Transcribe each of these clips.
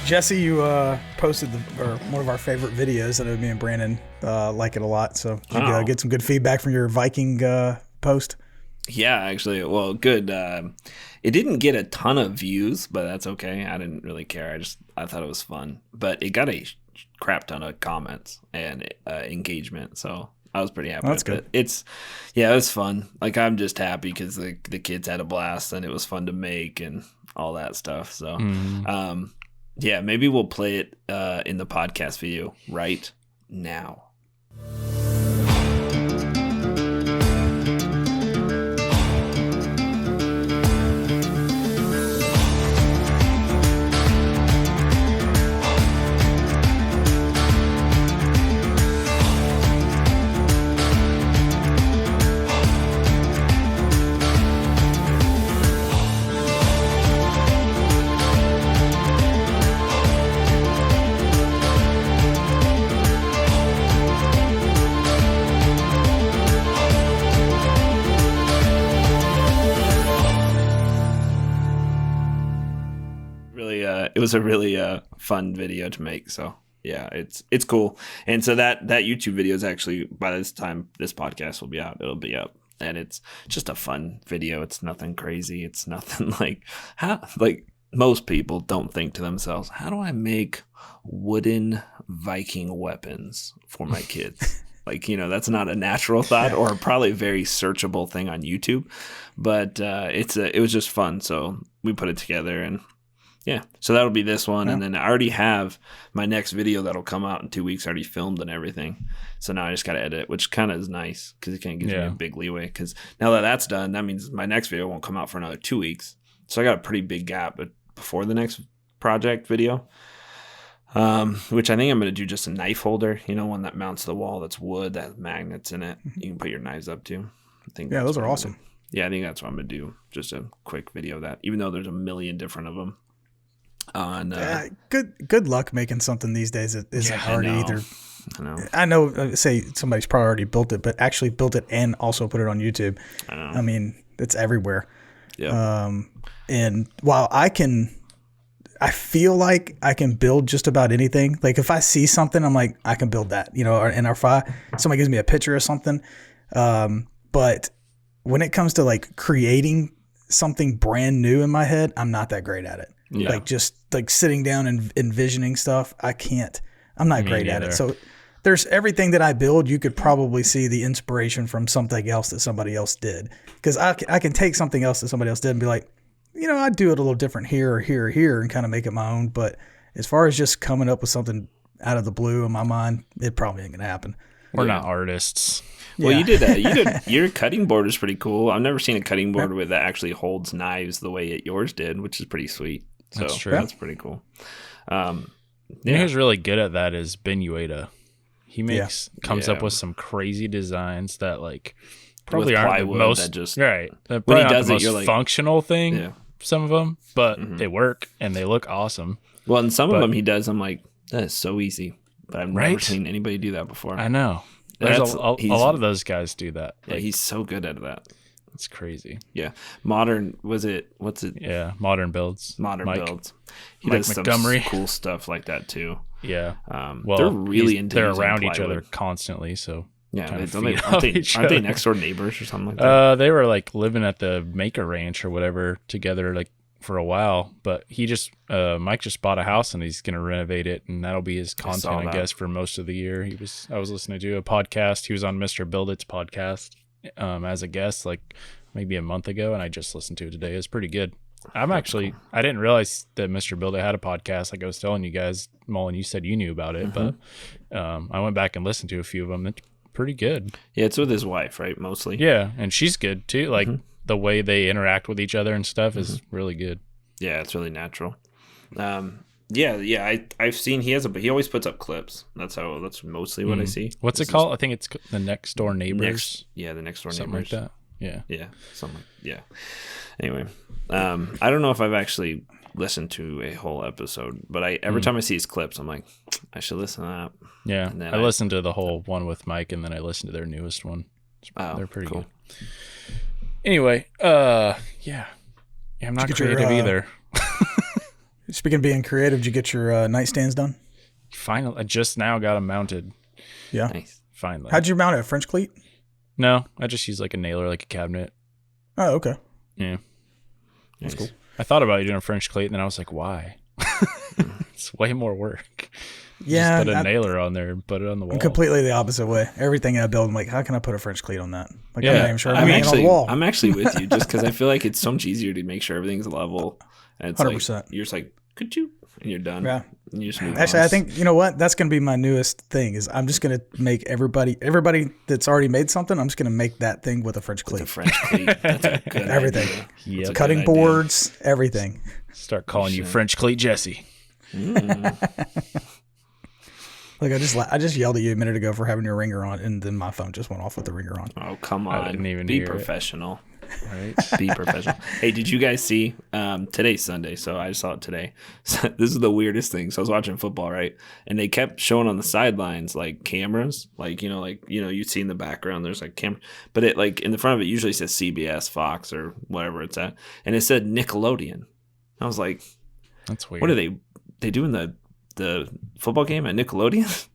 Jesse, you posted one of our favorite videos. I know me and Brandon like it a lot. So did you get some good feedback from your Viking post? Yeah, actually, well, good. It didn't get a ton of views, but that's okay. I didn't really care. I thought it was fun, but it got a crap ton of comments and engagement. So I was pretty happy. That's with good. It was fun. Like, I'm just happy because the kids had a blast and it was fun to make and all that stuff. So, yeah, maybe we'll play it in the podcast video right now. It was a really fun video to make. So yeah, it's cool. And so that YouTube video is actually, by this time this podcast will be out, it'll be up. And it's just a fun video. It's nothing crazy. It's nothing like most people don't think to themselves, how do I make wooden Viking weapons for my kids? Like, that's not a natural thought or probably a very searchable thing on YouTube. But it was just fun. So we put it together and yeah, so that'll be this one. Yeah. And then I already have my next video that'll come out in 2 weeks already filmed and everything. So now I just got to edit, which kind of is nice because it kind of gives me a big leeway. Because now that that's done, that means my next video won't come out for another 2 weeks. So I got a pretty big gap before the next project video, which I think I'm going to do just a knife holder, one that mounts to the wall that's wood, that has magnets in it. You can put your knives up to. I think those are awesome. Yeah, I think that's what I'm going to do. Just a quick video of that, even though there's a million different of them. Good luck making something these days. It isn't hard either. I know. Say somebody's probably already built it, but actually built it and also put it on YouTube. I know. I mean, it's everywhere. Yeah. And while I feel like I can build just about anything. Like if I see something, I'm like, I can build that. Or if somebody gives me a picture or something. But when it comes to like creating something brand new in my head, I'm not that great at it. Yeah. Like just like sitting down and envisioning stuff, I'm not great at it. So there's everything that I build, you could probably see the inspiration from something else that somebody else did. Because I can take something else that somebody else did and be like, I'd do it a little different here or here or here and kind of make it my own. But as far as just coming up with something out of the blue in my mind, it probably ain't gonna happen. We're not artists. Well, you did that. Your cutting board is pretty cool. I've never seen a cutting board that actually holds knives the way yours did, which is pretty sweet. So that's true. That's pretty cool. Who's really good at that is Ben Ueda. He comes up with some crazy designs that like probably aren't the most right. When he does it, you're like functional thing. Yeah. Some of them, but they work and they look awesome. Well, and some of them he does. I'm like, that is so easy, but I've never seen anybody do that before. I know. There's a lot of those guys do that. Yeah, he's so good at that. It's crazy. Yeah. What's it? Yeah. Modern builds. Builds. He does some cool stuff like that too. Yeah. They're really into they're around each other constantly. So yeah. Aren't they next door neighbors or something like that? They were like living at the Maker Ranch or whatever together like for a while, but Mike just bought a house and he's going to renovate it. And that'll be his content, I guess, for most of the year. I was listening to a podcast. He was on Mr. Build It's podcast. As a guest like maybe a month ago, and I just listened to it today. It's pretty good. I didn't realize that Mr. Build It had a podcast. Like I was telling you guys, Mullen, you said you knew about it, but I went back and listened to a few of them. It's pretty good. Yeah, it's with his wife, right? Mostly. Yeah, and she's good too. Like the way they interact with each other and stuff is really good. Yeah, it's really natural. I've seen he always puts up clips. That's mostly what I see. What's it called? I think it's the Next Door Neighbors. The Next Door something Neighbors. Like that. Yeah. Yeah. Anyway, I don't know if I've actually listened to a whole episode, but every time I see his clips, I'm like, I should listen to that. Yeah. And then I listened to the whole one with Mike, and then I listened to their newest one. They're pretty cool. Good. Anyway, I'm not creative either. Speaking of being creative, did you get your nightstands done? Finally, I just now got them mounted. Yeah. Nice. Finally. How'd you mount it? A French cleat? No, I just use like a nailer, like a cabinet. Oh, okay. Yeah. That's Nice. cool. I thought about doing a French cleat, and then I was like, why? It's way more work. Yeah. Just put a nailer on there and put it on the wall. I'm completely the opposite way. Everything I build, I'm like, how can I put a French cleat on that? Like, Yeah. I'm not even sure I'm hanging on the wall. I'm actually with you just because I feel like it's so much easier to make sure everything's level. And it's 100%. like, you're just like, could you? And you're done. Yeah. And you just move Actually, on. I think, you know what? That's going to be my newest thing is I'm just going to make everybody that's already made something, I'm just going to make that thing with a French cleat. The French cleat. That's a good Everything. idea. Yep. That's a Cutting good idea. boards, everything. Start calling you French cleat Jesse. Like I just yelled at you a minute ago for having your ringer on, and then my phone just went off with the ringer on. Oh, come on. I didn't even Be hear it. professional. Right? Be professional. Hey, did you guys see today's Sunday, so I just saw it today. So this is the weirdest thing. So I was watching football, right? And they kept showing on the sidelines like cameras, you see in the background there's like camera, but it like in the front of it usually says CBS, Fox, or whatever it's at, and it said Nickelodeon. I was like, That's weird. what are they doing the football game at Nickelodeon?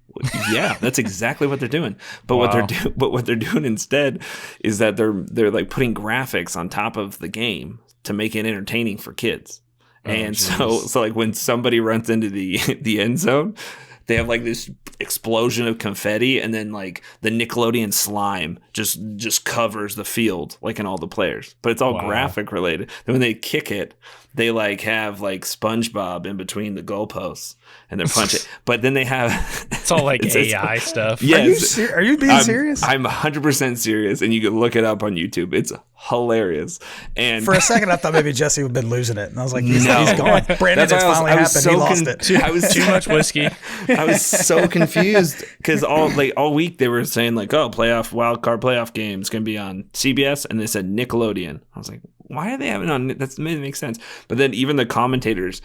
Yeah, that's exactly what they're doing. But Wow. what they're doing instead is that they're like putting graphics on top of the game to make it entertaining for kids. Oh, And geez. so like when somebody runs into the end zone, they have like this explosion of confetti, and then like the Nickelodeon slime just covers the field, like in all the players. But it's all Wow. graphic related. Then when they kick it, they like have like SpongeBob in between the goalposts, and they're punching. But then they have It's all like it's- AI stuff. Yes. Are you being serious? I'm 100% serious, and you can look it up on YouTube. It's hilarious. And For a second, I thought maybe Jesse had been losing it, and I was like, he's No. gone. Brandon, That's it's why finally I was happened. so He lost it. I was Too much whiskey. I was so confused because all week they were saying like, oh, wild card playoff game is going to be on CBS, and they said Nickelodeon. I was like, why are they having it on? That doesn't make sense. But then even the commentators,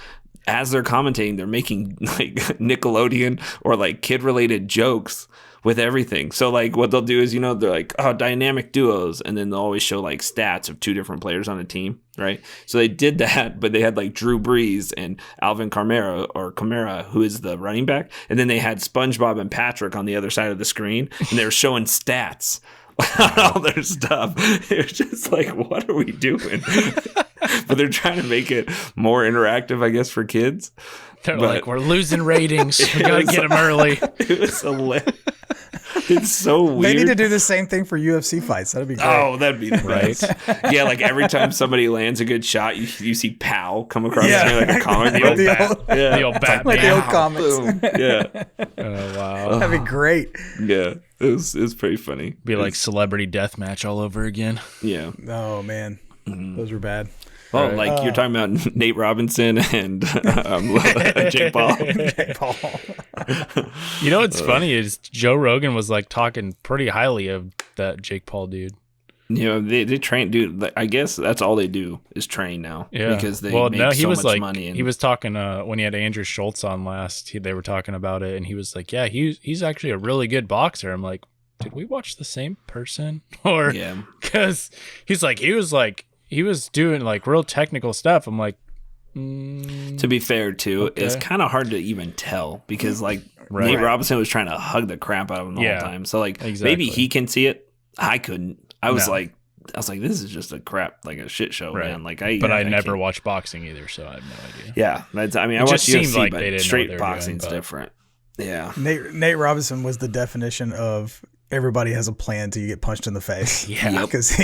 as they're commentating, they're making like Nickelodeon or like kid related jokes with everything. So like what they'll do is, they're like, oh, dynamic duos, and then they'll always show like stats of two different players on a team, right? So they did that, but they had like Drew Brees and Alvin Kamara, who is the running back, and then they had SpongeBob and Patrick on the other side of the screen, and they were showing stats on all their stuff. It was just like, what are we doing? But they're trying to make it more interactive, I guess, for kids. They're But- like, we're losing ratings. We got to get them early. It was hilarious. It's so weird. They need to do the same thing for UFC fights. That'd be great. Oh, that'd be the Right. best. Yeah, like every time somebody lands a good shot, you see "pow" come across Yeah. the screen like a comic. The Like old the bat. old- Yeah. The old bat. Like the old Pow, comics. boom. Yeah, Oh, wow. That'd be great. yeah. It was pretty funny. Be like celebrity deathmatch all over again. Yeah. Oh, man. Those were bad. Well, Right. like you're talking about Nate Robinson and Jake Paul. Paul. You know what's funny is Joe Rogan was like talking pretty highly of that Jake Paul dude. They train, dude. Like, I guess that's all they do is train now. Yeah, because they well, make no, he so was much like, money. And he was talking when he had Andrew Schultz on last. They were talking about it, and he was like, "Yeah, he's actually a really good boxer." I'm like, did we watch the same person? Or yeah. because he was doing like real technical stuff. I'm like, To be fair, too, it's Okay. kind of hard to even tell because like Right. Nate Robinson was trying to hug the crap out of him the Yeah, whole time. So like exactly. maybe he can see it. I couldn't. I was No. like, this is just like a shit show, Right. man. Like but I never can't- watched boxing either, so I have no idea. Yeah, I It watched just seemed UFC, like they but didn't know what straight they were boxing's doing, but- different. Yeah. Nate Robinson was the definition of everybody has a plan till you get punched in the face. Yeah. Yep. Because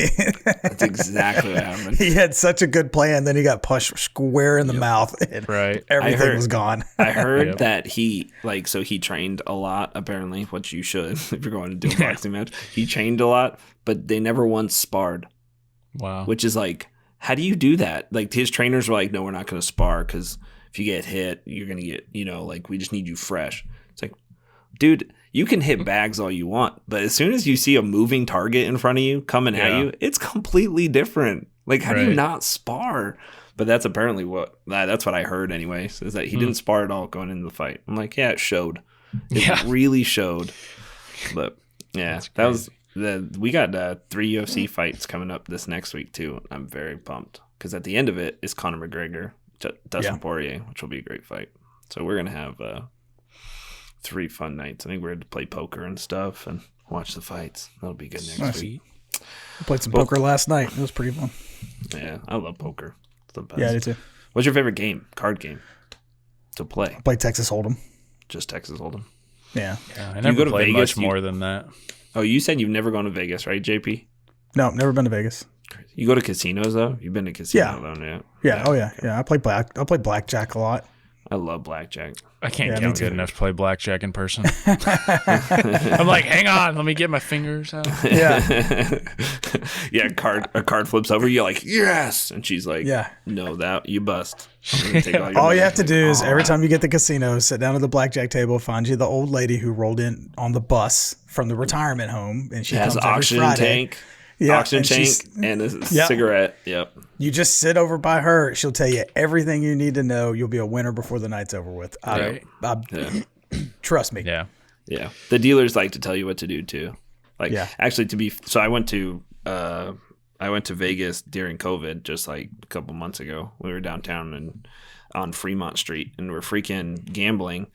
That's exactly what happened. he had such a good plan, then he got punched square in the mouth, and Right. everything heard- was gone. I heard Yep. that he trained a lot, apparently, which you should if you're going to do a Yeah. boxing match. He trained a lot, but they never once sparred, Wow. which is like, how do you do that? Like his trainers were like, no, we're not going to spar because if you get hit, you're going to get, like we just need you fresh. It's like, dude, you can hit bags all you want, but as soon as you see a moving target in front of you coming at Yeah. you, it's completely different. Like, how do you Right. not spar? But that's apparently that's what I heard anyways, is that he didn't spar at all going into the fight. I'm like, yeah, it showed. It Yeah. really showed. But yeah, That's that was we got 3 UFC fights coming up this next week too. I'm very pumped because at the end of it is Conor McGregor Dustin Poirier, which will be a great fight. So we're gonna have 3 fun nights. I think we're going to play poker and stuff and watch the fights. That'll be good next week. I played some poker last night. It was pretty fun. Yeah, I love poker. It's the best. Yeah, I do too. What's your favorite card game to play? I play Texas Hold'em. Just Texas Hold'em. Yeah. I never played much more than that. Oh, you said you've never gone to Vegas, right, JP? No, never been to Vegas. You go to casinos though? You've been to casinos though, yeah. Yeah. Oh yeah. Yeah. I play blackjack a lot. I love blackjack. I can't count good enough to play blackjack in person. I'm like, hang on, let me get my fingers out. Yeah. Yeah, a card flips over, you're like, yes! And she's like, no, that you bust. All you have to do is every time you get the casino, sit down at the blackjack table, find you the old lady who rolled in on the bus from the retirement home, and she has comes an every oxygen Friday. tank. Oxygen tank and a cigarette. Yep. You just sit over by her. She'll tell you everything you need to know. You'll be a winner before the night's over with. Trust me. Yeah. Yeah. The dealers like to tell you what to do too. Like, actually, so I went to Vegas during COVID, just like a couple months ago. We were downtown and on Fremont Street, and we're freaking gambling.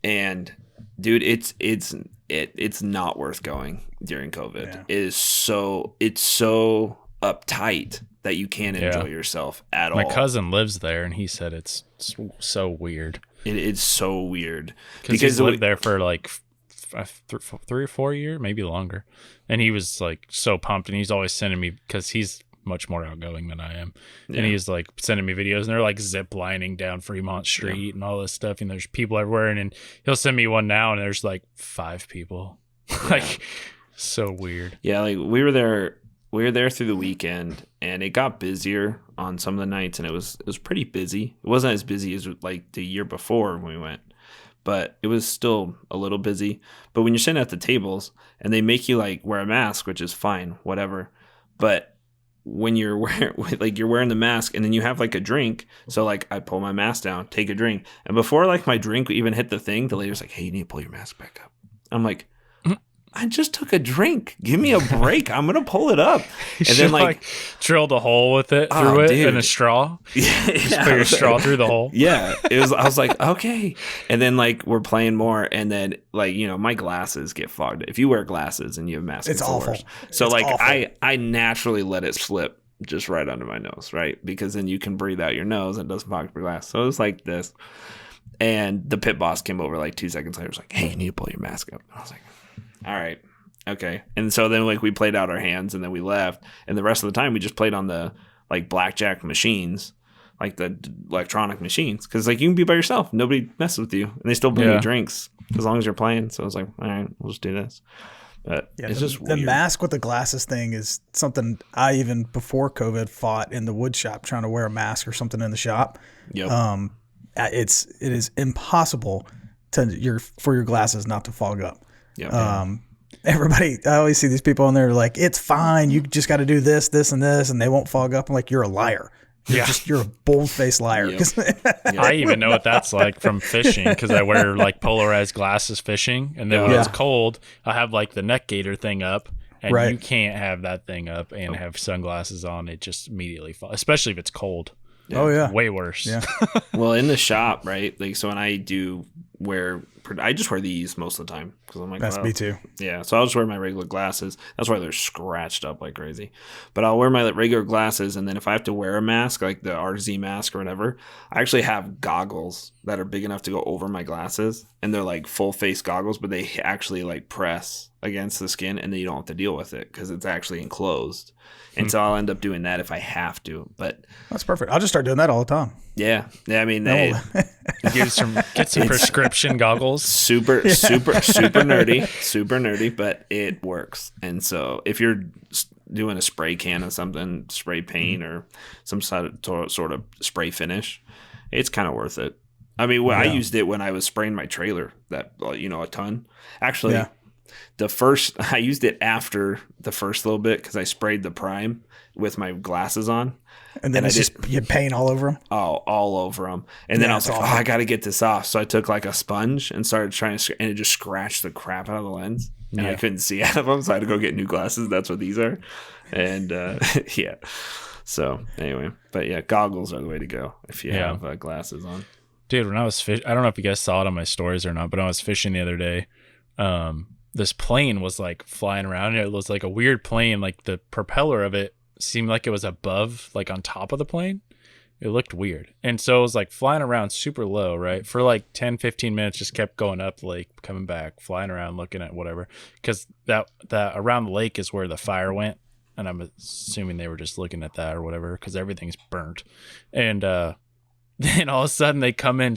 And dude, it's not worth going during COVID. Yeah. It's so uptight that you can't enjoy yourself at all. My cousin lives there, and he said it's so weird. It's so weird because he's lived there for like 3 or 4 years, maybe longer, and he was like so pumped, and he's always sending me because he's much more outgoing than I am, and he's like sending me videos, and they're like zip lining down Fremont Street and all this stuff, and there's people everywhere, and he'll send me one now, and there's like 5 people. Like, so weird. Yeah, like we were there through the weekend, and it got busier on some of the nights, and it was pretty busy. It wasn't as busy as like the year before when we went, but it was still a little busy. But when you're sitting at the tables and they make you like wear a mask, which is fine, whatever, but when you're wearing the mask and then you have like a drink, so like I pull my mask down, take a drink, and before like my drink even hit the thing, the lady was like, "Hey, you need to pull your mask back up." I'm like, I just took a drink. Give me a break. I'm gonna pull it up. And then like drilled a hole with it through it in a straw. Just put your straw through the hole. Yeah. I was like, okay. And then like we're playing more, and then like, you know, my glasses get fogged. If you wear glasses and you have masks, it's awful. So it's like awful. I naturally let it slip just right under my nose, right? Because then you can breathe out your nose and it doesn't fog up your glass. So it was like this. And the pit boss came over like 2 seconds later. Was like, "Hey, you need to pull your mask up." And I was like, all right, okay. And so then like we played out our hands, and then we left, and the rest of the time we just played on the like blackjack machines, like the electronic machines, because like you can be by yourself, nobody messes with you, and they still bring you drinks as long as you're playing. So I was like, all right, we'll just do this. But it's just weird. The mask with the glasses thing is something I even before COVID fought in the woodshop, trying to wear a mask or something in the shop. Yep. It is impossible for your glasses not to fog up. Yeah. Everybody, I always see these people on there like, it's fine. You just got to do this, this, and this, and they won't fog up. I'm like, you're a liar. You're a bold-faced liar. Yep. I even know what that's like from fishing, because I wear like polarized glasses fishing, and then when it's cold, I have like the neck gaiter thing up, and you can't have that thing up and have sunglasses on. It just immediately falls, especially if it's cold. Yeah. Oh yeah, way worse. Yeah. Well, in the shop, right? Like, so when I just wear these most of the time because I'm like, that's me too. Yeah, so I'll just wear my regular glasses. That's why they're scratched up like crazy. But I'll wear my regular glasses, and then if I have to wear a mask, like the RZ mask or whatever, I actually have goggles that are big enough to go over my glasses, and they're like full face goggles, but they actually like press against the skin, and then you don't have to deal with it because it's actually enclosed. And so I'll end up doing that if I have to. But that's perfect. I'll just start doing that all the time. Yeah. I mean, get some prescription goggles. Super nerdy, but it works. And so if you're doing a spray can of something, spray paint or some sort of spray finish, it's kind of worth it. I mean, I used it when I was spraying my trailer, that, you know, a ton. Actually, I used it after the first little bit because I sprayed the prime with my glasses on. And then you had paint all over them? Oh, all over them. And then I was like, I got to get this off. So I took like a sponge and started trying to, and it just scratched the crap out of the lens. And I couldn't see out of them. So I had to go get new glasses. That's what these are. And So anyway, but yeah, goggles are the way to go if you have glasses on. Dude, when I was I don't know if you guys saw it on my stories or not, but I was fishing the other day. This plane was like flying around. It was like a weird plane. Like the propeller of it seemed like it was above, like on top of the plane. It looked weird. And so it was like flying around super low, right? For like 10, 15 minutes, just kept going up the lake, coming back, flying around, looking at whatever. Because that around the lake is where the fire went. And I'm assuming they were just looking at that or whatever, because everything's burnt. And then all of a sudden they come in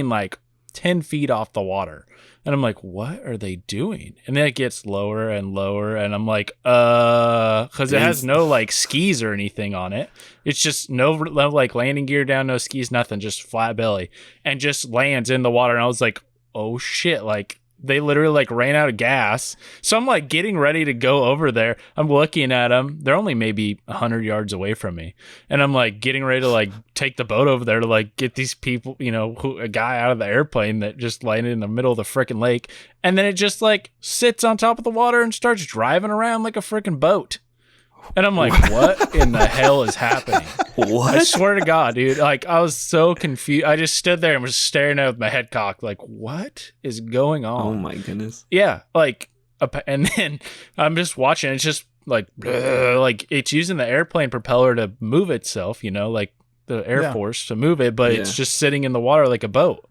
like 10 feet off the water. And I'm like, what are they doing? And then it gets lower and lower. And I'm like, because it has no like skis or anything on it. It's just no like landing gear down, no skis, nothing, just flat belly, and just lands in the water. And I was like, oh shit. Like they literally like ran out of gas. So I'm like getting ready to go over there. I'm looking at them. They're only maybe 100 yards away from me. And I'm like getting ready to like take the boat over there to like get these people, a guy out of the airplane that just landed in the middle of the freaking lake. And then it just like sits on top of the water and starts driving around like a freaking boat. And I'm like, what in the hell is happening? What? I swear to God, dude. Like, I was so confused. I just stood there and was staring at it with my head cocked. Like, what is going on? Oh, my goodness. Yeah. Like, and then I'm just watching. It's just like it's using the airplane propeller to move itself, like the Air Force to move it, but it's just sitting in the water like a boat.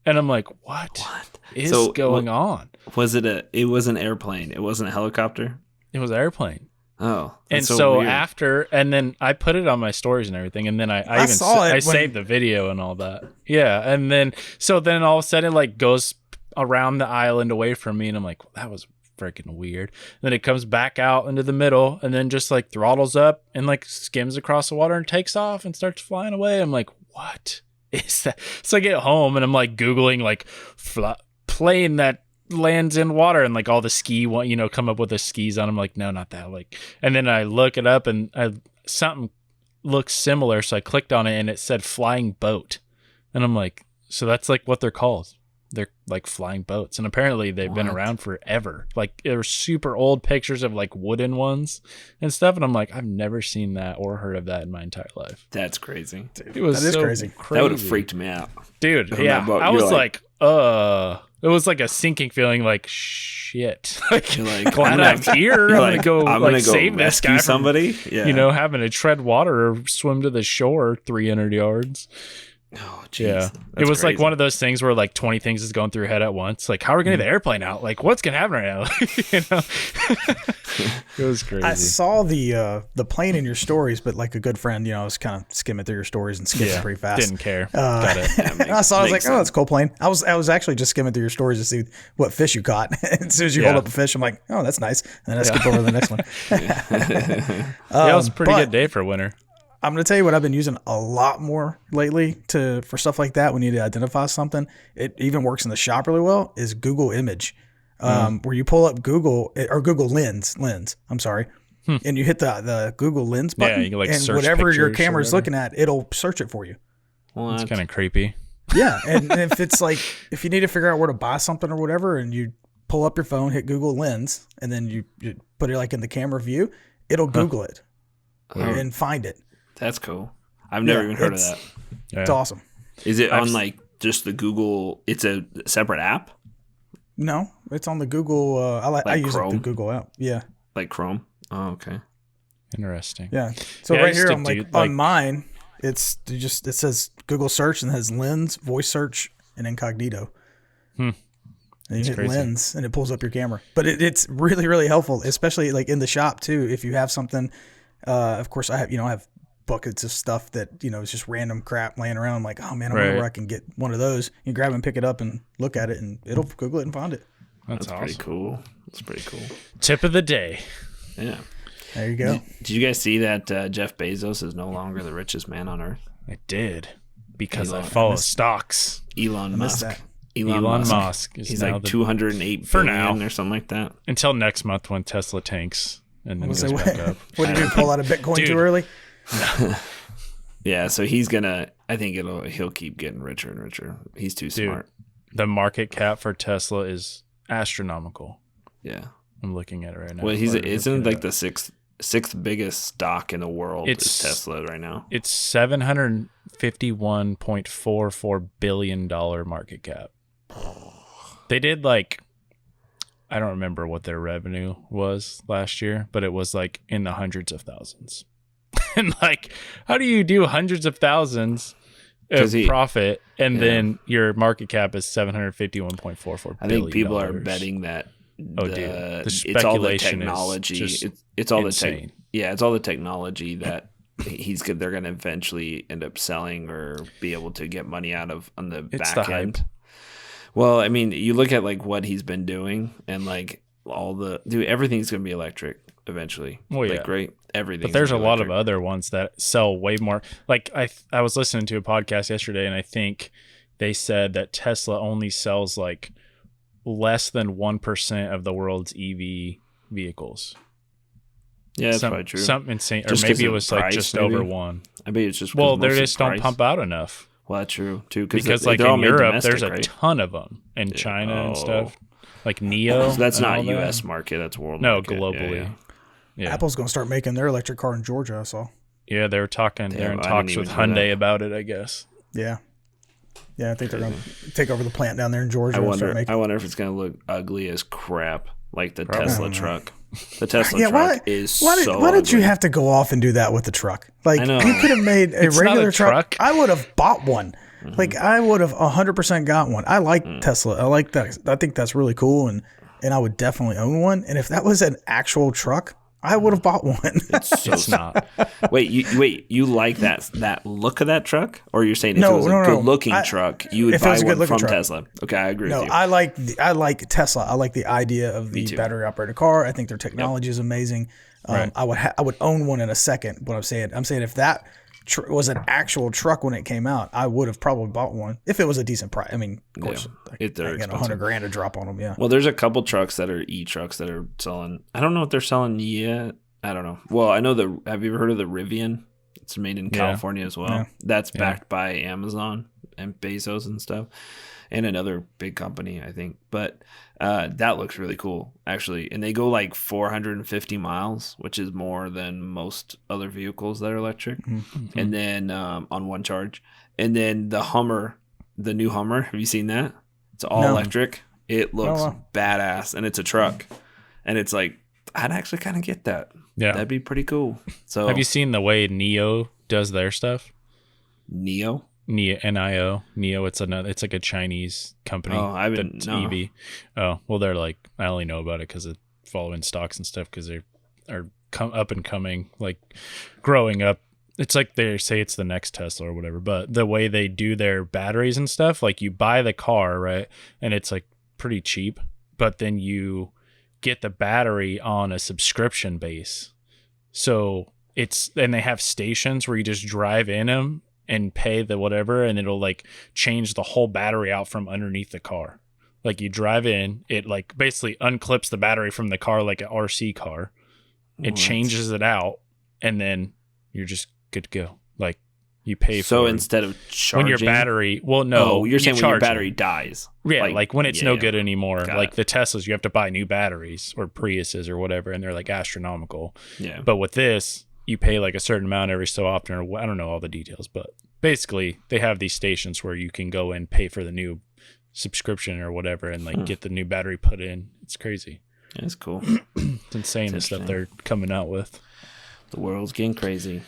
And I'm like, what is going on? It was an airplane. It wasn't a helicopter? It was an airplane. Oh, and so weird. And then I put it on my stories and everything, and then I saved the video and all that. Yeah, and then all of a sudden it like goes around the island away from me, and I'm like, well, that was freaking weird. And then it comes back out into the middle, and then just like throttles up and like skims across the water and takes off and starts flying away. I'm like, what is that? So I get home and I'm like Googling like plane that lands in water, and like all the ski come up with the skis on them. Like, no, not that. Like, and then I look it up and something looks similar, so I clicked on it and it said flying boat, and I'm like, so that's like what they're called. They're like flying boats, and apparently they've been around forever. Like, there were super old pictures of like wooden ones and stuff, and I'm like, I've never seen that or heard of that in my entire life. That's crazy. Dude, that is crazy. That would have freaked me out, dude. Yeah, I was like, it was like a sinking feeling, like shit. Like, glad I'm here. I'm gonna go save this guy from somebody. Yeah. Having to tread water or swim to the shore 300 yards. Oh, geez. Yeah. It was crazy. Like one of those things where like 20 things is going through your head at once. Like, how are we going to get the airplane out? Like, what's going to happen right now? It was crazy. I saw the plane in your stories, but like a good friend, I was kind of skimming through your stories and skimming pretty fast. Didn't care. Got it. And I saw, I was like, oh, that's a cool plane. I was actually just skimming through your stories to see what fish you caught. As soon as you hold up a fish, I'm like, oh, that's nice. And then I skip over to the next one. It was a pretty good day for winter. I'm going to tell you what I've been using a lot more lately for stuff like that. When you need to identify something, it even works in the shop really well, is Google Image, where you pull up Google Lens, I'm sorry. And you hit the Google Lens button, you can like and search whatever your pictures camera's looking at, it'll search it for you. It's kind of creepy. Yeah. And if it's like, if you need to figure out where to buy something or whatever, and you pull up your phone, hit Google Lens, and then you put it like in the camera view, it'll Google it and find it. That's cool. I've never even heard of that. It's awesome. Is it on like just the Google? It's a separate app? No, it's on the Google. I use the Google app. Yeah. Like Chrome? Oh, okay. Interesting. Yeah. So right here, I'm like on mine, it says Google search and it has Lens, voice search, and incognito. And you hit Lens and it pulls up your camera. But it's really, really helpful, especially like in the shop too. If you have something, of course I have buckets of stuff that, is just random crap laying around. I'm like, oh man, I wonder where I can get one of those. You grab and pick it up and look at it, and it'll Google it and find it. That's awesome. Pretty cool. That's pretty cool. Tip of the day. Yeah. There you go. Did you guys see that Jeff Bezos is no longer the richest man on earth? I did, because I follow stocks. Elon Musk. Elon Musk. He's like 208 for billion now, or something like that. Until next month when Tesla tanks and then goes back up. What did you pull out of Bitcoin too early? No. Yeah, so he's gonna. I think he'll keep getting richer and richer. He's too smart. The market cap for Tesla is astronomical. Yeah, I'm looking at it right now. Well, isn't like the sixth biggest stock in the world is Tesla right now. It's $751.44 billion market cap. They did like, I don't remember what their revenue was last year, but it was like in the hundreds of thousands. And like, how do you do hundreds of thousands of profit and then your market cap is $751.44 billion? I think people are betting that. The speculation it's all the technology. Is just it's all insane. It's all the technology that they're going to eventually end up selling or be able to get money out of on the back end. Hype. Well, I mean, you look at like what he's been doing and like everything's going to be electric eventually. Well, yeah. Like, great. Everything. But there's a lot of other ones that sell way more. Like I was listening to a podcast yesterday and I think they said that Tesla only sells like less than 1% of the world's EV vehicles. Yeah, that's probably true. Something insane. Or maybe it was like just over one. I bet it's just they just don't pump out enough. Well, that's true too. Because like in Europe, there's a ton of them. In China and stuff. Like Neo. So that's not U.S. market. That's world market. No, globally. Yeah. Apple's going to start making their electric car in Georgia, I saw. Yeah, they're talking. They're in talks with Hyundai about it, I guess. Yeah. Yeah, I think they're going to take over the plant down there in Georgia. I wonder if it's going to look ugly as crap, like the Tesla truck. The Tesla truck is why did you have to go off and do that with the truck? Like, you could have made a regular truck. I would have bought one. Mm-hmm. Like, I would have 100% got one. I like Tesla. I like that. I think that's really cool, and I would definitely own one. And if that was an actual truck, I would have bought one. It's not. Wait, you like that look of that truck, or you're saying if it was a good-looking truck, you would buy one from Tesla? Okay, I agree with you. I like Tesla. I like the idea of the battery operated car. I think their technology is amazing. Right. I would own one in a second. What I'm saying if that was an actual truck when it came out, I would have probably bought one if it was a decent price. I mean, of course, I get $100,000 to drop on them. Yeah. Well, there's a couple trucks that are e-trucks that are selling. I don't know what they're selling yet. I don't know. Well, I know have you ever heard of the Rivian? It's made in California as well. Yeah. That's backed by Amazon and Bezos and stuff, and another big company, I think. But that looks really cool, actually. And they go like 450 miles, which is more than most other vehicles that are electric. Mm-hmm. And then on one charge. And then the new Hummer, have you seen that? It's all electric. It looks badass, and it's a truck. And it's like, I'd actually kind of get that. Yeah, that'd be pretty cool. So, have you seen the way Neo does their stuff? Neo, N-I-O. Neo. It's like a Chinese company. Oh, I haven't. No. EV. Oh, well, they're like, I only know about it because of following stocks and stuff because they are up and coming, like growing up. It's like they say it's the next Tesla or whatever. But the way they do their batteries and stuff, like you buy the car, right, and it's like pretty cheap, but then you get the battery on a subscription base. So and they have stations where you just drive in them and pay the whatever, and it'll like change the whole battery out from underneath the car. Like you drive in, it like basically unclips the battery from the car like an RC car. It changes it out, and then you're just good to go. Like you pay for. So instead of charging, when your battery, you're saying when your battery dies. Yeah, like when it's no good anymore. Like the Teslas, you have to buy new batteries, or Priuses or whatever, and they're like astronomical. Yeah. But with this, you pay like a certain amount every so often, or I don't know all the details, but basically they have these stations where you can go and pay for the new subscription or whatever, and like get the new battery put in. It's crazy. That's cool. It's insane the stuff they're coming out with. The world's getting crazy.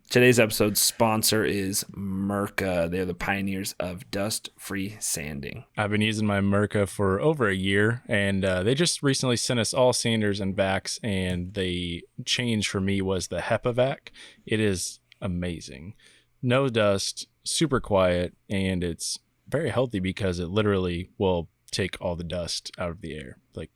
Today's episode sponsor is Mirka. They're the pioneers of dust-free sanding. I've been using my Mirka for over a year, and they just recently sent us all sanders and vacs, and the change for me was the HEPA vac. It is amazing. No dust, super quiet, and it's very healthy because it literally will take all the dust out of the air. Like,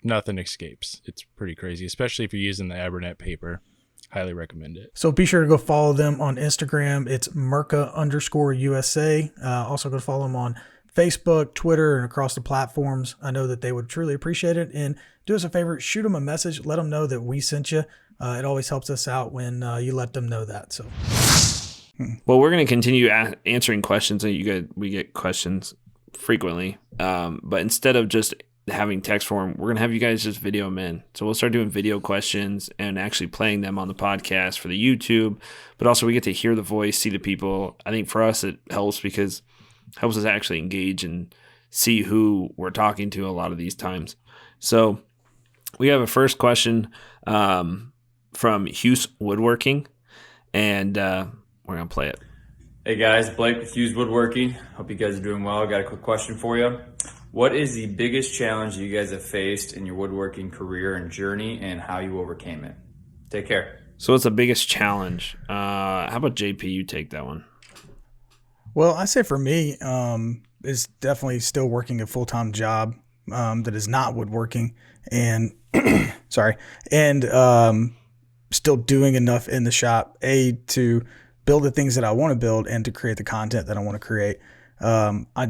nothing escapes. It's pretty crazy, especially if you're using the Abernet paper. Highly recommend it. So be sure to go follow them on Instagram. It's Mirka_USA. Also go follow them on Facebook, Twitter, and across the platforms. I know that they would truly appreciate it. And do us a favor, shoot them a message. Let them know that we sent you. It always helps us out when you let them know that. So, well, we're going to continue answering questions. We get questions frequently. But instead of just having text form, we're going to have you guys just video them in. So we'll start doing video questions and actually playing them on the podcast for the YouTube, but also we get to hear the voice, see the people. I think for us, it helps because it helps us actually engage and see who we're talking to a lot of these times. So we have a first question from Hughes Woodworking, and we're going to play it. Hey guys, Blake with Hughes Woodworking. Hope you guys are doing well. Got a quick question for you. What is the biggest challenge you guys have faced in your woodworking career and journey, and how you overcame it? Take care. So what's the biggest challenge? How about JP? You take that one. Well, I say for me, is definitely still working a full-time job that is not woodworking, and still doing enough in the shop, to build the things that I want to build and to create the content that I want to create. I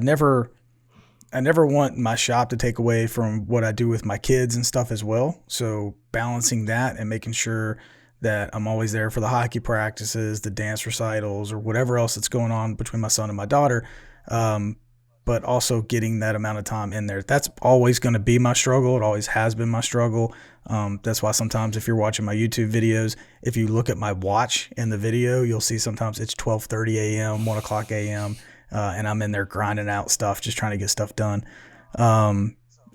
never want my shop to take away from what I do with my kids and stuff as well. So balancing that and making sure that I'm always there for the hockey practices, the dance recitals, or whatever else that's going on between my son and my daughter. But also getting that amount of time in there. That's always going to be my struggle. It always has been my struggle. That's why sometimes if you're watching my YouTube videos, if you look at my watch in the video, you'll see sometimes it's 12:30 a.m., 1 o'clock a.m., and I'm in there grinding out stuff, just trying to get stuff done.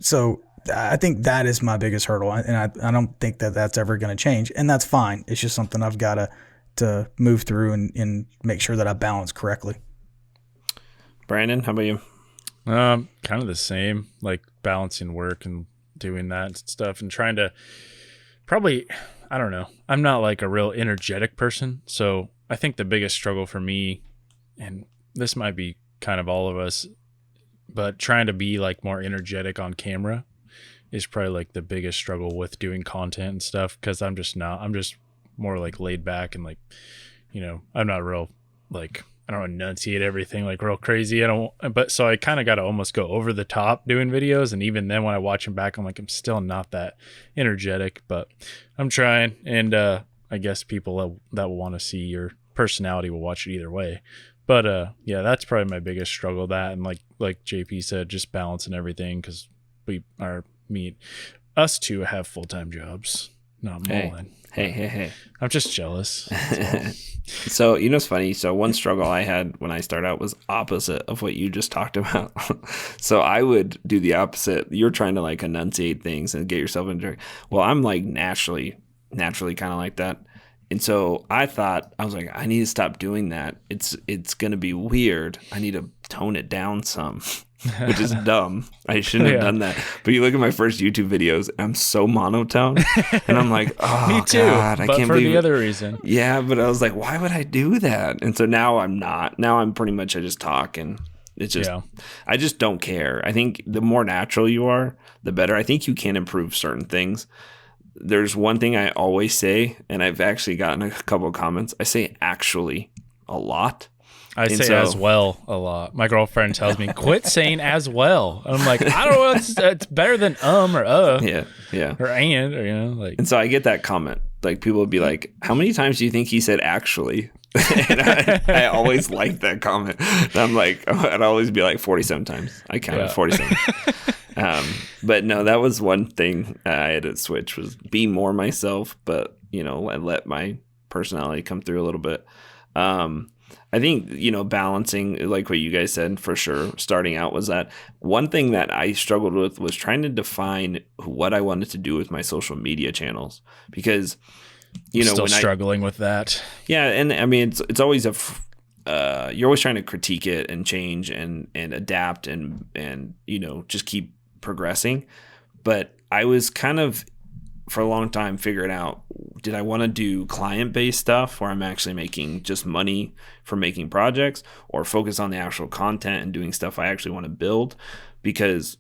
So I think that is my biggest hurdle, and I don't think that that's ever going to change, and that's fine. It's just something I've got to move through and make sure that I balance correctly. Brandon, how about you? Kind of the same, like balancing work and doing that stuff and trying to I don't know. I'm not like a real energetic person. So I think the biggest struggle for me, and this might be kind of all of us, but trying to be like more energetic on camera is probably like the biggest struggle with doing content and stuff. Cause I'm just more like laid back and like, I'm not real like, I don't enunciate everything like real crazy. But so I kind of got to almost go over the top doing videos. And even then when I watch them back, I'm like, I'm still not that energetic, but I'm trying. And I guess people that will want to see your personality will watch it either way. But yeah, that's probably my biggest struggle. That and like JP said, just balancing everything because us two have full-time jobs, not Mullen. Hey. I'm just jealous. So, it's funny. So one struggle I had when I started out was opposite of what you just talked about. So I would do the opposite. You're trying to like enunciate things and get yourself into. Well, I'm like naturally kind of like that. And so I was like, I need to stop doing that. It's going to be weird. I need to tone it down some, which is dumb. I shouldn't have done that. But you look at my first YouTube videos, I'm so monotone. And I'm like, oh, me too, God, I but can't for believe the other reason. Yeah, but I was like, why would I do that? And so now I'm not. Now I'm pretty much, I just talk and it's just, I just don't care. I think the more natural you are, the better. I think you can improve certain things. There's one thing I always say, and I've actually gotten a couple of comments. I say actually a lot. I say as well a lot. My girlfriend tells me, quit saying as well. I'm like, I don't know. It's better than or yeah, or and, or like. And so I get that comment. Like people would be like, how many times do you think he said actually? And I always like that comment. And I'm like, I'd always be like 47 times. I counted 47. But no, that was one thing I had to switch was be more myself, but I let my personality come through a little bit. I think, balancing, like what you guys said, for sure, starting out was that one thing that I struggled with was trying to define what I wanted to do with my social media channels because, still struggling with that. Yeah. And I mean, it's always you're always trying to critique it and change and adapt and, just keep progressing. But I was kind of, for a long time, figuring out, did I want to do client-based stuff where I'm actually making just money for making projects, or focus on the actual content and doing stuff I actually want to build? Because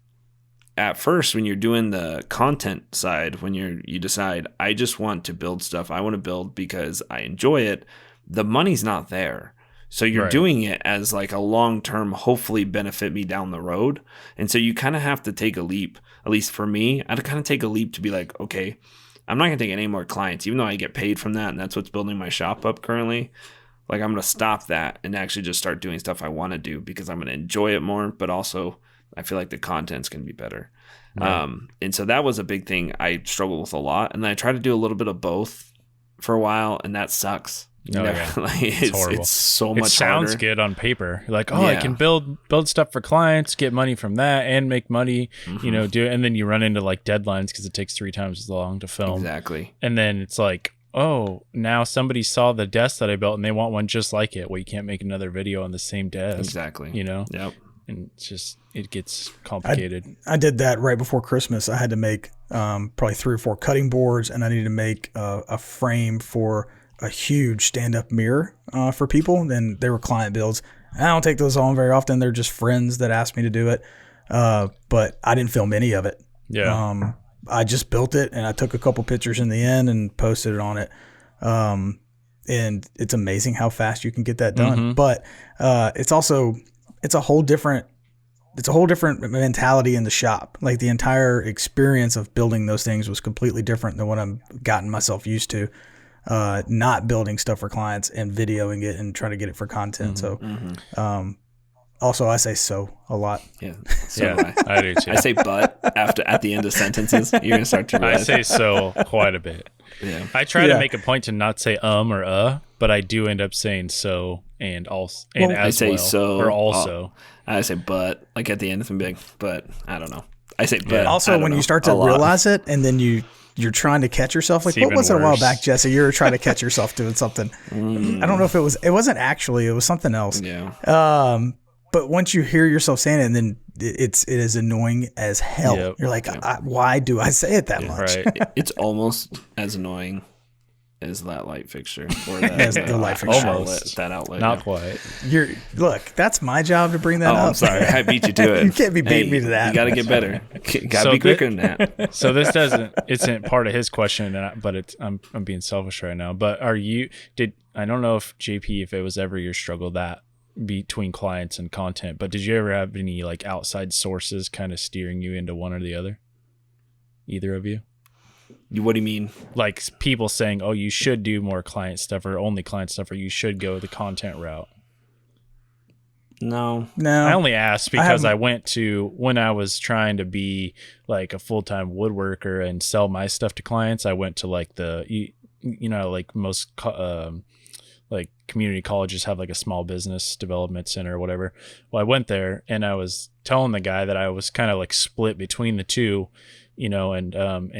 at first, when you're doing the content side, when you decide, I just want to build stuff I want to build because I enjoy it, the money's not there. So you're doing it as like a long-term, hopefully benefit me down the road. And so you kind of have to take a leap. At least for me, I'd kind of take a leap to be like, okay, I'm not going to take any more clients, even though I get paid from that. And that's what's building my shop up currently. Like I'm going to stop that and actually just start doing stuff I want to do because I'm going to enjoy it more. But also I feel like the content's going to be better. Right. And so that was a big thing I struggled with a lot. And then I tried to do a little bit of both for a while, and that sucks. Yeah. Like, It's horrible. It's so much It sounds harder. good on paper. You're like, I can build stuff for clients, get money from that, and make money, and then you run into like deadlines because it takes 3 times as long to film. Exactly. And then it's like, now somebody saw the desk that I built and they want one just like it. Well, you can't make another video on the same desk. Exactly. Yep. And it's just, it gets complicated. I did that right before Christmas. I had to make probably 3 or 4 cutting boards, and I needed to make a frame for a huge stand-up mirror for people. And they were client builds. I don't take those on very often. They're just friends that asked me to do it. But I didn't film any of it. Yeah. I just built it, and I took a couple pictures in the end and posted it on it. And it's amazing how fast you can get that done. But it's a whole different mentality in the shop. Like the entire experience of building those things was completely different than what I've gotten myself used to. Not building stuff for clients and videoing it and trying to get it for content. So, also I say a lot. Yeah. So do I. I do too. I say but at the end of sentences. You're gonna start to realize. I say quite a bit. Yeah. I try to make a point to not say or but I do end up saying so and also and I say so or also. I say but like at the end of something big, but I don't know. I say but. Also, when you start to realize it, and then you're trying to catch yourself. Like, what was it a while back, Jesse? You were trying to catch yourself doing something. I don't know if it wasn't actually, it was something else. Yeah. But once you hear yourself saying it, and then it is annoying as hell. Yep. You're like, why do I say it that much? Right. It's almost as annoying as that light fixture or that, As the light fixture. Almost. That outlet. Not quite. Look, that's my job to bring that up. I'm sorry. I beat you to it. You can't be beating me to that. You got to get better. Got to be quicker than that. So this isn't part of his question, but I'm being selfish right now. But I don't know if JP, if it was ever your struggle that between clients and content, but did you ever have any like outside sources kind of steering you into one or the other? Either of you? What do you mean? Like people saying, "Oh, you should do more client stuff or only client stuff, or you should go the content route." No. I only asked because I went to, when I was trying to be like a full-time woodworker and sell my stuff to clients, I went to like like most like community colleges have like a small business development center or whatever. Well, I went there and I was telling the guy that I was kind of like split between the two, and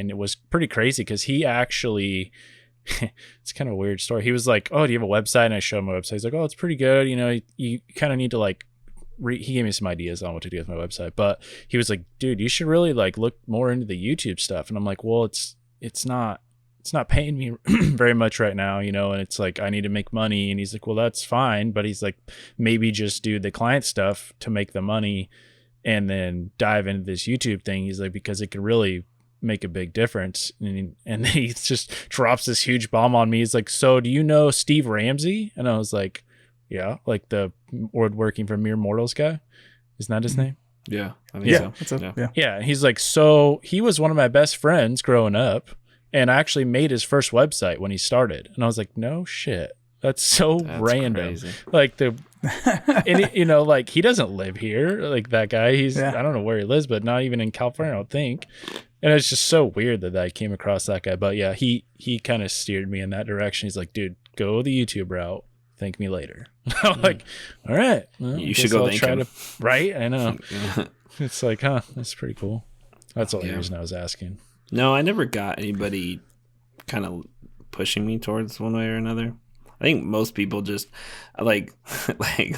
it was pretty crazy because he actually, it's kind of a weird story. He was like, "Oh, do you have a website?" And I showed him my website. He's like, "Oh, it's pretty good. You kind of need to like," he gave me some ideas on what to do with my website, but he was like, "Dude, you should really like look more into the YouTube stuff." And I'm like, "Well, it's not paying me very much right now, and it's like, I need to make money." And he's like, "Well, that's fine." But he's like, maybe just do the client stuff to make the money and then dive into this YouTube thing. He's like, because it could really make a big difference. And then he just drops this huge bomb on me. He's like, "So do you know Steve Ramsey?" And I was like, "Yeah, like the woodworking for Mere Mortals guy. Isn't that his name?" Yeah. I think so. Yeah. And he's like, "So he was one of my best friends growing up. And I actually made his first website when he started." And I was like, "No shit. That's so random." Crazy. Like like he doesn't live here. Like that guy, I don't know where he lives, but not even in California, I don't think. And it's just so weird that I came across that guy. But yeah, he kind of steered me in that direction. He's like, "Dude, go the YouTube route. Thank me later." I'm like, "All right. Well, you should go thank him." Right? I know. It's like, that's pretty cool. That's the only reason I was asking. No, I never got anybody kind of pushing me towards one way or another. I think most people just like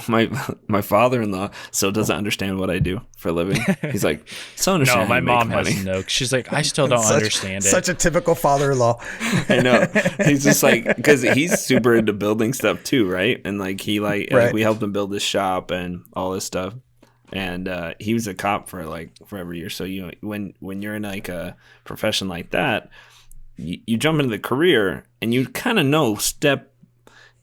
my father-in-law still doesn't understand what I do for a living. He's like, "So understand." No, my mom has no. She's like, "I still don't understand it." Such a typical father-in-law. I know. He's just like, because he's super into building stuff too, right? And like like we helped him build this shop and all this stuff. And he was a cop for every year. So when you're in like a profession like that, you jump into the career and you kind of know step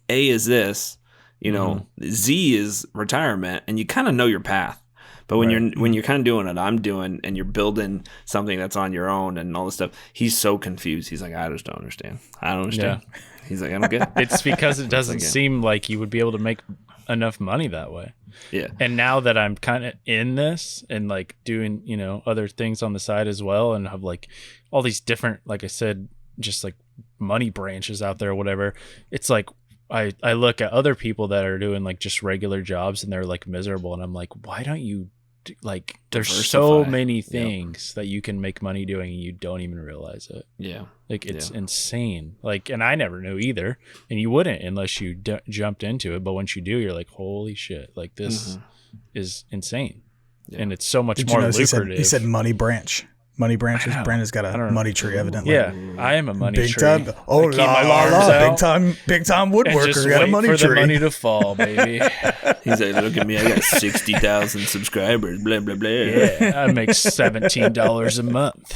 A is this, Z is retirement, and you kind of know your path. But when you're kind of doing what I'm doing and you're building something that's on your own and all this stuff, he's so confused. He's like, "I just don't understand. I don't understand." Yeah. He's like, "I don't get it." It's because it doesn't seem like you would be able to make enough money that way. Yeah. And now that I'm kind of in this and like doing, other things on the side as well, and have like all these different, like I said, just like money branches out there or whatever, it's like I look at other people that are doing like just regular jobs and they're like miserable, and I'm like, why don't you like, there's so many things that you can make money doing and you don't even realize it. Yeah. Like it's insane. Like, and I never knew either, and you wouldn't unless you jumped into it. But once you do, you're like, holy shit, like this is insane. Yeah. And it's so much more lucrative. He said money branch. Money branches. Brandon's got a money tree, evidently. Yeah, I am a money big tree. Time, oh la la la! Big time woodworker. Got a money for tree. The money to fall, baby. He's like, look at me, I got 60,000 subscribers. Blah blah blah. Yeah, I make $17 a month.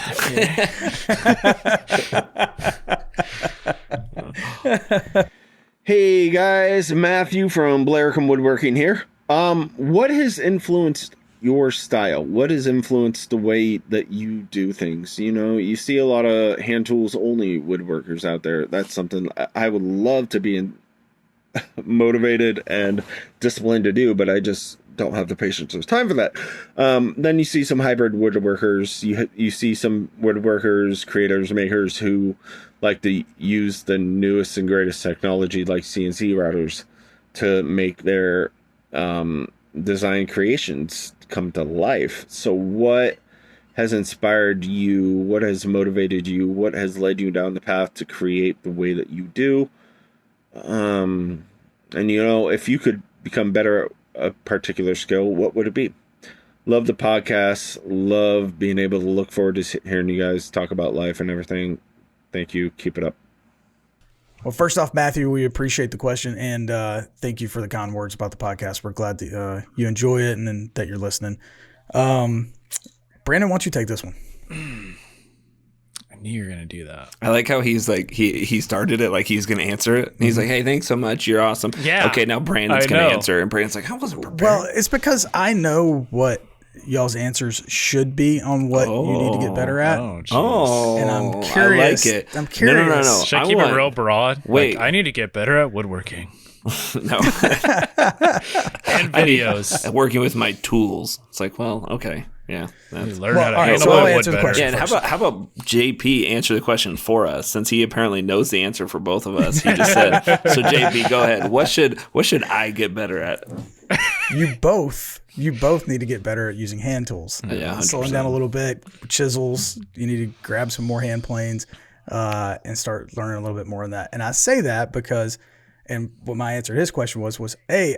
Yeah. Hey guys, Matthew from Blaircombe Woodworking here. What has influenced your style? What has influenced the way that you do things? You see a lot of hand tools only woodworkers out there. That's something I would love to be motivated and disciplined to do, but I just don't have the patience or time for that. Then you see some hybrid woodworkers. You see some woodworkers, creators, makers who like to use the newest and greatest technology like CNC routers to make their design creations come to life. So what has inspired you? What has motivated you? What has led you down the path to create the way that you do? And if you could become better at a particular skill, what would it be? Love the podcast. Love being able to look forward to hearing you guys talk about life and everything. Thank you. Keep it up. Well, first off, Matthew, we appreciate the question, and thank you for the kind words about the podcast. We're glad that you enjoy it and that you're listening. Brandon, why don't you take this one? I knew you were going to do that. I like how he's like, he started it like he's going to answer it. And he's like, hey, thanks so much. You're awesome. Yeah. Okay, now Brandon's going to answer. And Brandon's like, I wasn't prepared. Well, it's because I know what y'all's answers should be on what you need to get better at. And I'm curious. I like it. I'm curious. No. Should I keep it real broad? Wait. Like, I need to get better at woodworking. No. And videos. Working with my tools. It's like, well, okay. Yeah. Learn how to handle so I'll wood answer the better. question. Yeah, and how about JP answer the question for us, since he apparently knows the answer for both of us. He just said, so JP, go ahead. What should I get better at? You both need to get better at using hand tools. Yeah, 100%. Slowing down a little bit, chisels. You need to grab some more hand planes and start learning a little bit more on that. And I say that because, and what my answer to his question was, hey,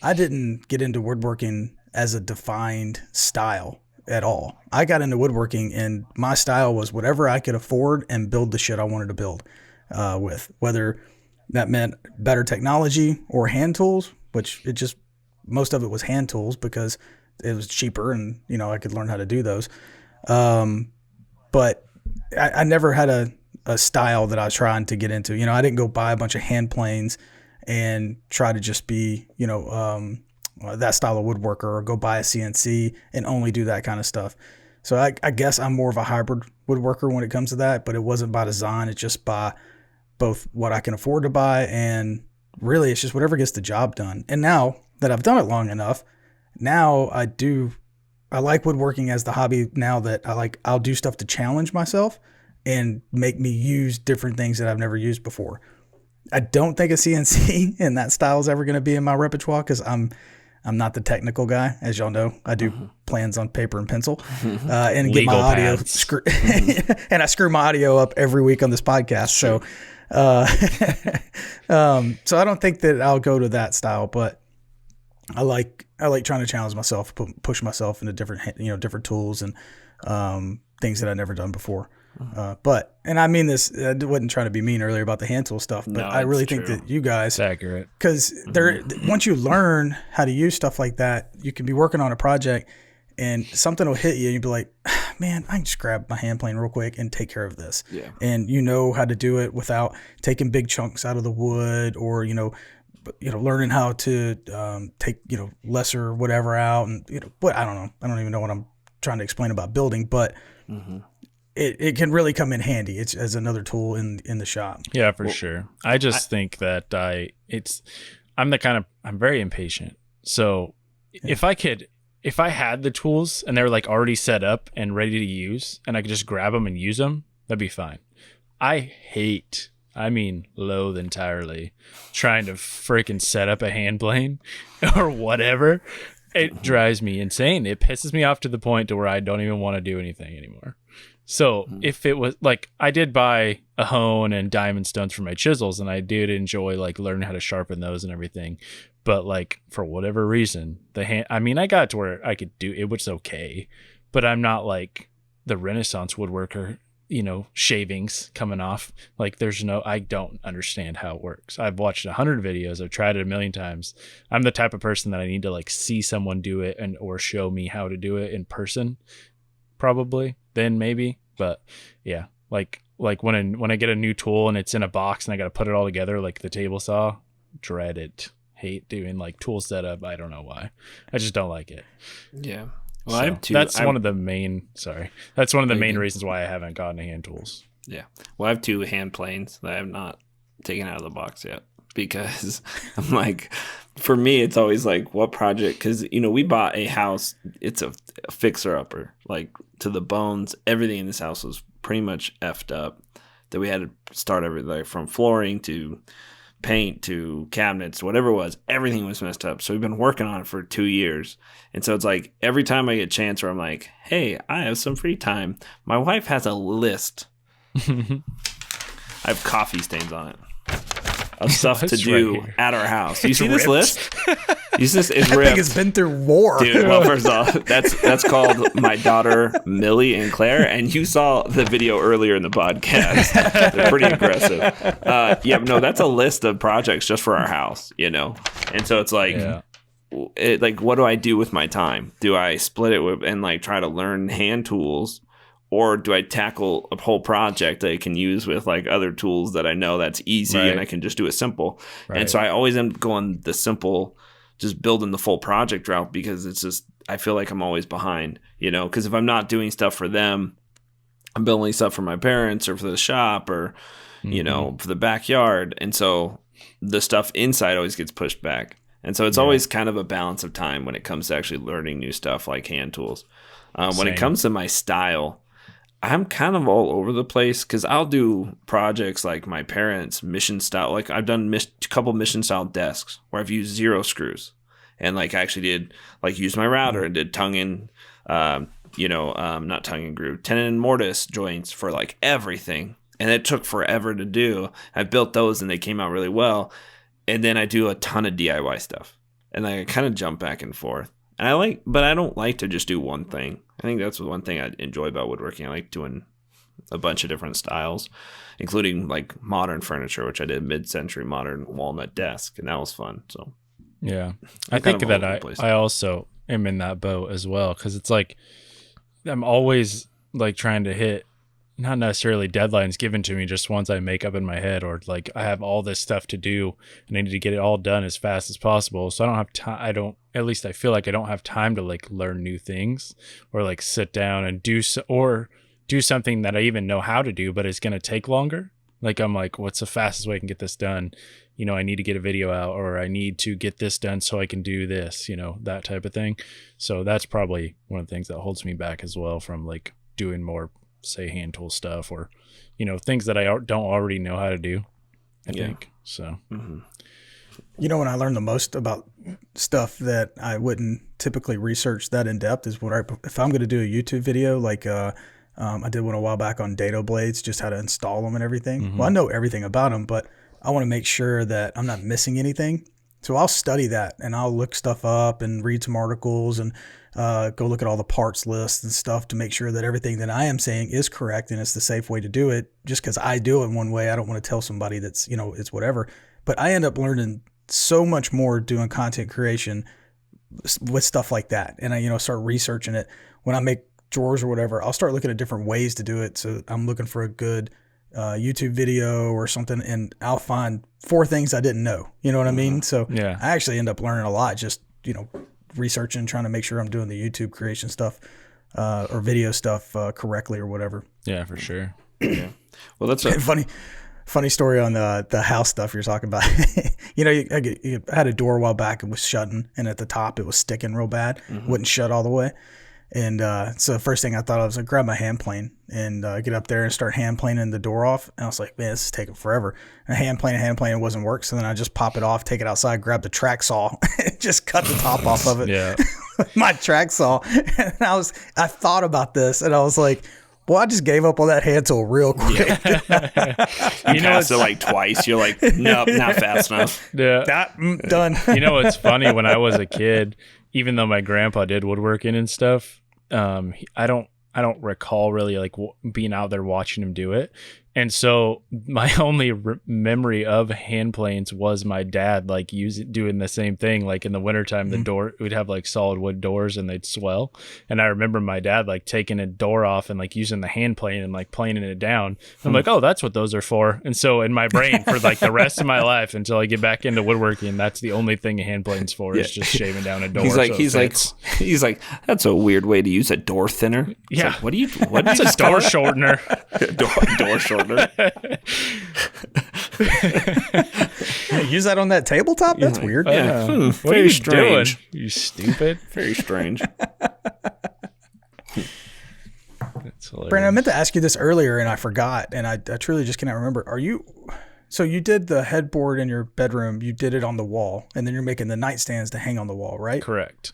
I didn't get into woodworking as a defined style at all. I got into woodworking and my style was whatever I could afford and build the shit I wanted to build with, whether that meant better technology or hand tools, which most of it was hand tools because it was cheaper and, I could learn how to do those. But I never had a style that I was trying to get into. I didn't go buy a bunch of hand planes and try to just be, that style of woodworker, or go buy a CNC and only do that kind of stuff. So I guess I'm more of a hybrid woodworker when it comes to that, but it wasn't by design. It's just by both what I can afford to buy, and really it's just whatever gets the job done. And now that I've done it long enough, now I like woodworking as the hobby now that I'll do stuff to challenge myself and make me use different things that I've never used before. I don't think a CNC in that style is ever going to be in my repertoire because I'm not the technical guy, as y'all know. I do plans on paper and pencil, and get my audio and I screw my audio up every week on this podcast. So, so I don't think that I'll go to that style, but I like trying to challenge myself, push myself into different tools and things that I've never done before. And I mean this, I wasn't trying to be mean earlier about the hand tool stuff, but I really think that you guys, it's accurate, because once you learn how to use stuff like that, you can be working on a project and something will hit you and you'll be like, man, I can just grab my hand plane real quick and take care of this. Yeah. And how to do it without taking big chunks out of the wood, or, learning how to take, lesser whatever out, and, but I don't know. I don't even know what I'm trying to explain about building, but it can really come in handy. It's as another tool in the shop. Yeah, for sure. I just think that I'm very impatient. So if I had the tools and they were like already set up and ready to use and I could just grab them and use them, that'd be fine. Loathe entirely trying to freaking set up a hand plane or whatever. It drives me insane. It pisses me off to the point to where I don't even want to do anything anymore. So if it was like, I did buy a hone and diamond stones for my chisels, and I did enjoy like learning how to sharpen those and everything. But like for whatever reason, I got to where I could do it, was okay, but I'm not like the Renaissance woodworker, shavings coming off. Like I don't understand how it works. I've watched 100 videos. I've tried it a million times. I'm the type of person that I need to like see someone do it or show me how to do it in person, probably then maybe. But yeah, like when I get a new tool and it's in a box and I got to put it all together, like the table saw, dread it. Hate doing like tool setup. I don't know why. I just don't like it. Yeah. Well, so that's one of the main reasons why I haven't gotten hand tools. Yeah. Well, I have 2 hand planes that I have not taken out of the box yet because I'm like, for me, it's always like, what project? Because, we bought a house. It's a fixer-upper, like to the bones. Everything in this house was pretty much effed up that we had to start everything, like from flooring to paint to cabinets, whatever it was, everything was messed up. So we've been working on it for 2 years. And so it's like every time I get a chance where I'm like, hey, I have some free time, my wife has a list. I have coffee stains on it of stuff to do at our house. You see this list? It's ripped. I think it's been through war. Dude, well, first off, that's called my daughter Millie and Claire, and you saw the video earlier in the podcast. They're pretty aggressive. That's a list of projects just for our house, And so it's like, what do I do with my time? Do I split it and like try to learn hand tools? Or do I tackle a whole project that I can use with like other tools that I know that's easy and I can just do it simple? Right. And so I always end up going the simple, just building the full project route because it's just, I feel like I'm always behind, because if I'm not doing stuff for them, I'm building stuff for my parents or for the shop or, for the backyard. And so the stuff inside always gets pushed back. And so it's always kind of a balance of time when it comes to actually learning new stuff like hand tools. When it comes to my style, I'm kind of all over the place because I'll do projects like my parents' mission style. Like I've done a couple mission style desks where I've used 0 screws, and like I actually did like use my router and did not tongue and groove, tenon and mortise joints for like everything, and it took forever to do. I built those and they came out really well, and then I do a ton of DIY stuff, and I kind of jump back and forth. And but I don't like to just do one thing. I think that's one thing I enjoy about woodworking. I like doing a bunch of different styles, including like modern furniture, which I did mid-century modern walnut desk, and that was fun. So yeah, I think that I also am in that boat as well because it's like I'm always like trying to hit not necessarily deadlines given to me, just ones I make up in my head, or like I have all this stuff to do and I need to get it all done as fast as possible. So I don't have time. At least I feel like I don't have time to like learn new things or like sit down and do something that I even know how to do, but it's going to take longer. Like I'm like, what's the fastest way I can get this done? I need to get a video out, or I need to get this done so I can do this, that type of thing. So that's probably one of the things that holds me back as well from like doing more, say, hand tool stuff or, things that I don't already know how to do, I think. So, when I learned the most about stuff that I wouldn't typically research that in depth is if I'm going to do a YouTube video, like, I did one a while back on dado blades, just how to install them and everything. Well, I know everything about them, but I want to make sure that I'm not missing anything. So I'll study that and I'll look stuff up and read some articles and go look at all the parts lists and stuff to make sure that everything that I am saying is correct and it's the safe way to do it. Just because I do it one way, I don't want to tell somebody that's, it's whatever. But I end up learning so much more doing content creation with stuff like that. And I, start researching it. When I make drawers or whatever, I'll start looking at different ways to do it. So I'm looking for a good YouTube video or something, and I'll find 4 things I didn't know. You know what I mean? So yeah. I actually end up learning a lot just, researching, trying to make sure I'm doing the YouTube creation stuff or video stuff correctly or whatever. Yeah, for sure. Yeah. Well, that's funny Funny story on the house stuff you're talking about. I had a door a while back. It was shutting, and at the top it was sticking real bad. Wouldn't shut all the way. And so the first thing I thought of was, grab my hand plane and get up there and start hand planing the door off. And I was like, man, this is taking forever. And hand plane, it wasn't work. So then I just pop it off, take it outside, grab the track saw, and just cut the top off of it. Yeah. My track saw. And I thought about this, and I was like, well, I just gave up on that hand tool real quick. You passed it like twice. You're like, nope, not fast enough. Yeah. Done. You know what's funny? When I was a kid, even though my grandpa did woodworking and stuff, I don't recall really like being out there watching him do it. And so my only memory of hand planes was my dad like doing the same thing. Like in the wintertime, the door, we'd have like solid wood doors and they'd swell. And I remember my dad like taking a door off and like using the hand plane and like planing it down. I'm like, oh, that's what those are for. And so in my brain for like the rest of my life until I get back into woodworking, that's the only thing a hand plane's for is just shaving down a door. He's like, that's a weird way to use a door thinner. It's yeah. like, what is a door shortener? door shortener. Use that on that tabletop? That's weird. Yeah. What are you strange doing? You stupid. Very strange. Brandon, I meant to ask you this earlier and I forgot, and I truly just cannot remember. So you did the headboard in your bedroom, you did it on the wall, and then you're making the nightstands to hang on the wall, right? Correct.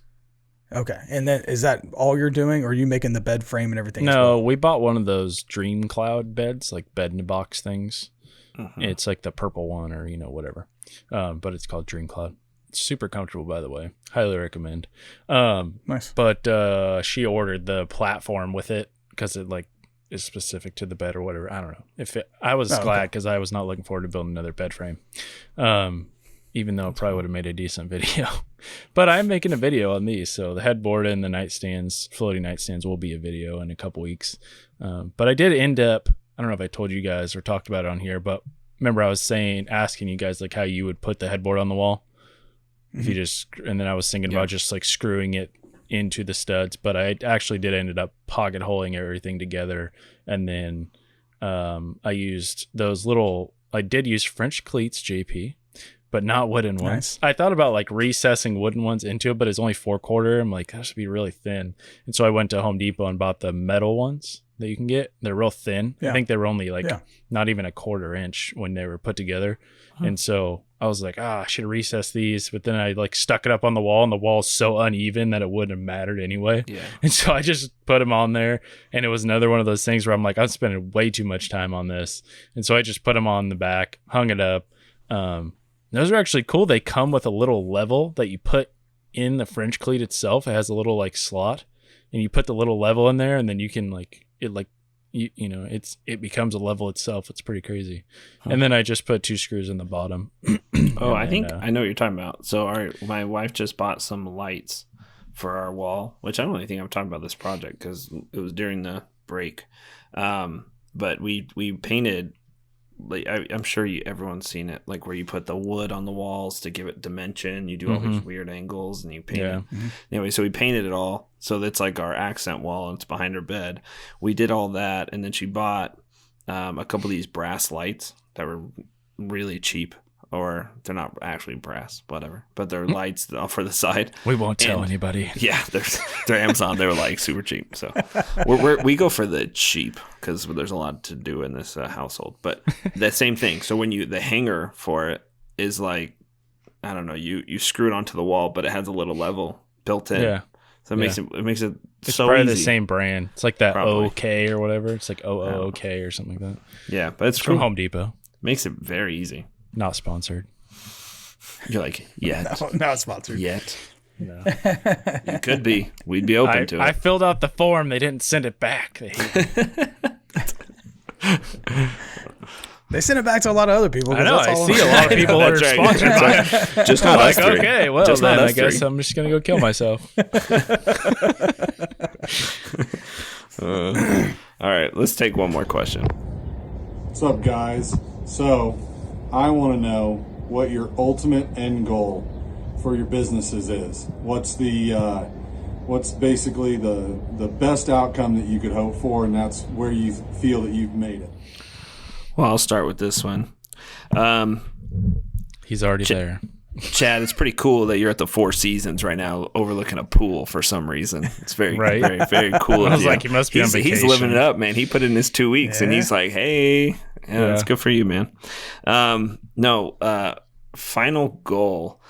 Okay. And then is that all you're doing, or are you making the bed frame and everything? No, we bought one of those Dream Cloud beds, like bed in a box things. It's like the purple one or, whatever. But it's called Dream Cloud. It's super comfortable, by the way. Highly recommend. Nice. But she ordered the platform with it because it like is specific to the bed or whatever. I don't know. I was glad because I was not looking forward to building another bed frame. Even though it probably would have made a decent video. But I'm making a video on these. So the headboard and the nightstands, floating nightstands, will be a video in a couple weeks. But I did end up, I don't know if I told you guys or talked about it on here, but remember I was asking you guys like how you would put the headboard on the wall. If you and then I was thinking about just like screwing it into the studs, but I actually did ended up pocket holing everything together. And then I used I did use French cleats, JP. But not wooden ones. Nice. I thought about like recessing wooden ones into it, but it's only 4/4. I'm like, that should be really thin. And so I went to Home Depot and bought the metal ones that you can get. They're real thin. Yeah. I think they were only like not even 1/4 inch when they were put together. And so I was like, I should recess these. But then I like stuck it up on the wall, and the wall's so uneven that it wouldn't have mattered anyway. Yeah. And so I just put them on there. And it was another one of those things where I'm like, I'm spending way too much time on this. And so I just put them on the back, hung it up. Those are actually cool. They come with a little level that you put in the French cleat itself. It has a little like slot, and you put the little level in there, and then you can like it like it becomes a level itself. It's pretty crazy. And then I just put 2 screws in the bottom. I think I know what you're talking about. So my wife just bought some lights for our wall, which I don't really think I'm talking about this project because it was during the break. But we painted. Like I'm sure everyone's seen it, like where you put the wood on the walls to give it dimension. You do all these weird angles and you paint it. Anyway, so we painted it all. So that's like our accent wall, and it's behind her bed. We did all that, and then she bought a couple of these brass lights that were really cheap. Or they're not actually brass, whatever. But they're lights for the side. We won't tell anybody. Yeah, they're Amazon. They were like super cheap. So we go for the cheap because there's a lot to do in this household. But the same thing. So when the hanger for it is like, I don't know, you screw it onto the wall, but it has a little level built in. Yeah. So it makes it it's so probably easy. The same brand. It's like that OK or whatever. It's like OK or something like that. Yeah, but it's from Home Depot. Makes it very easy. Not sponsored. You're like, yet. No, not sponsored. Yet. No. It could be. We'd be open to it. I filled out the form. They didn't send it back. They send it back to a lot of other people. I know. I see a lot of people that are sponsored by it. Just not us three. Okay, well, just then I guess I'm just going to go kill myself. All right, let's take one more question. What's up, guys? So, I want to know what your ultimate end goal for your businesses is. What's basically the best outcome that you could hope for, and that's where you feel that you've made it. Well, I'll start with this one. He's already there. Chad, it's pretty cool that you're at the Four Seasons right now, overlooking a pool for some reason. It's very, right? very, very cool. I was like, he must be on vacation. He's living it up, man. He put in his 2 weeks, and he's like, hey, that's good for you, man. Final goal.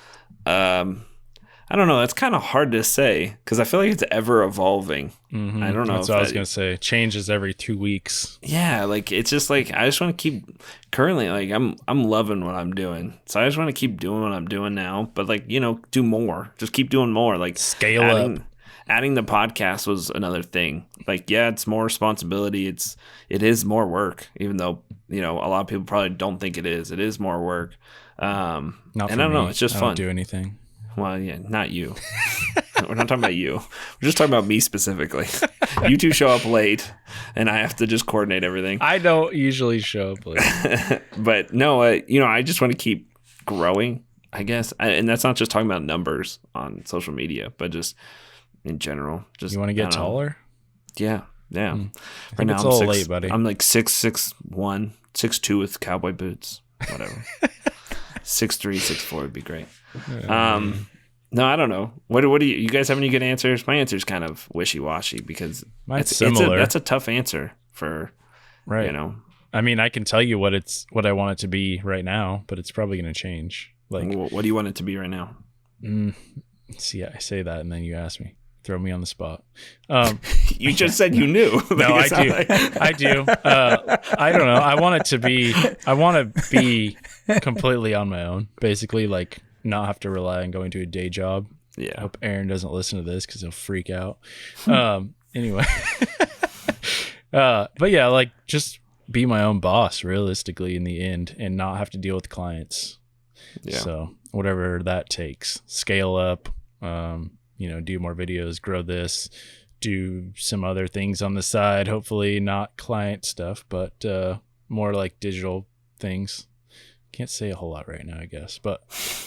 I don't know. It's kind of hard to say because I feel like it's ever evolving. Mm-hmm. I don't know. That's what I was going to say. Changes every 2 weeks. Yeah, like it's just like I just want to keep. Currently, like I'm loving what I'm doing, so I just want to keep doing what I'm doing now. But like do more. Just keep doing more. Like scale up. Adding the podcast was another thing. Like it's more responsibility. It is more work, even though a lot of people probably don't think it is. It is more work. Not for I don't me. know. It's just I fun. don't do anything. Well, yeah, not you. We're not talking about you. We're just talking about me specifically. You two show up late, and I have to just coordinate everything. I don't usually show up late. But no, I just want to keep growing, I guess. And that's not just talking about numbers on social media, but just in general. Just you want to get taller? Yeah. Right now it's I'm a little 6, late, buddy. I'm like 6'1", 6'2" with cowboy boots. Whatever. 6'3", 6'4" would be great. No, I don't know. What do you guys have any good answers? My answer's kind of wishy-washy because mine's similar. That's a tough answer for right. I mean, I can tell you what I want it to be right now, but it's probably going to change. Like, what do you want it to be right now? See, I say that and then you ask me. Throw me on the spot. You just said you knew. No, I do. I do. I don't know. I want to be completely on my own. Basically, like not have to rely on going to a day job. Yeah. I hope Aaron doesn't listen to this because he'll freak out. Anyway. But yeah, like just be my own boss realistically in the end and not have to deal with clients. Yeah. So whatever that takes, scale up, do more videos, grow this, do some other things on the side, hopefully not client stuff, but more like digital things. Can't say a whole lot right now, I guess, but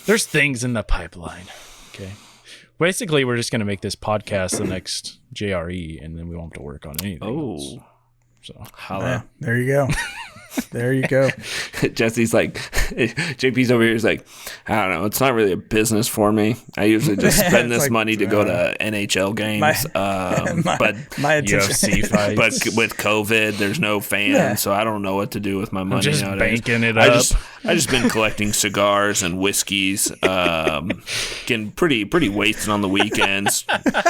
there's things in the pipeline. Okay. Basically, we're just going to make this podcast the next JRE, and then we won't have to work on anything else. So, yeah, there you go. There you go. Jesse's like, JP's over here is like, I don't know. It's not really a business for me. I usually just spend this money to go to NHL games. But my UFC fights. But with COVID, there's no fans, so I don't know what to do with my money. I'm just nowadays. banking it up. I just been collecting cigars and whiskeys, getting pretty wasted on the weekends.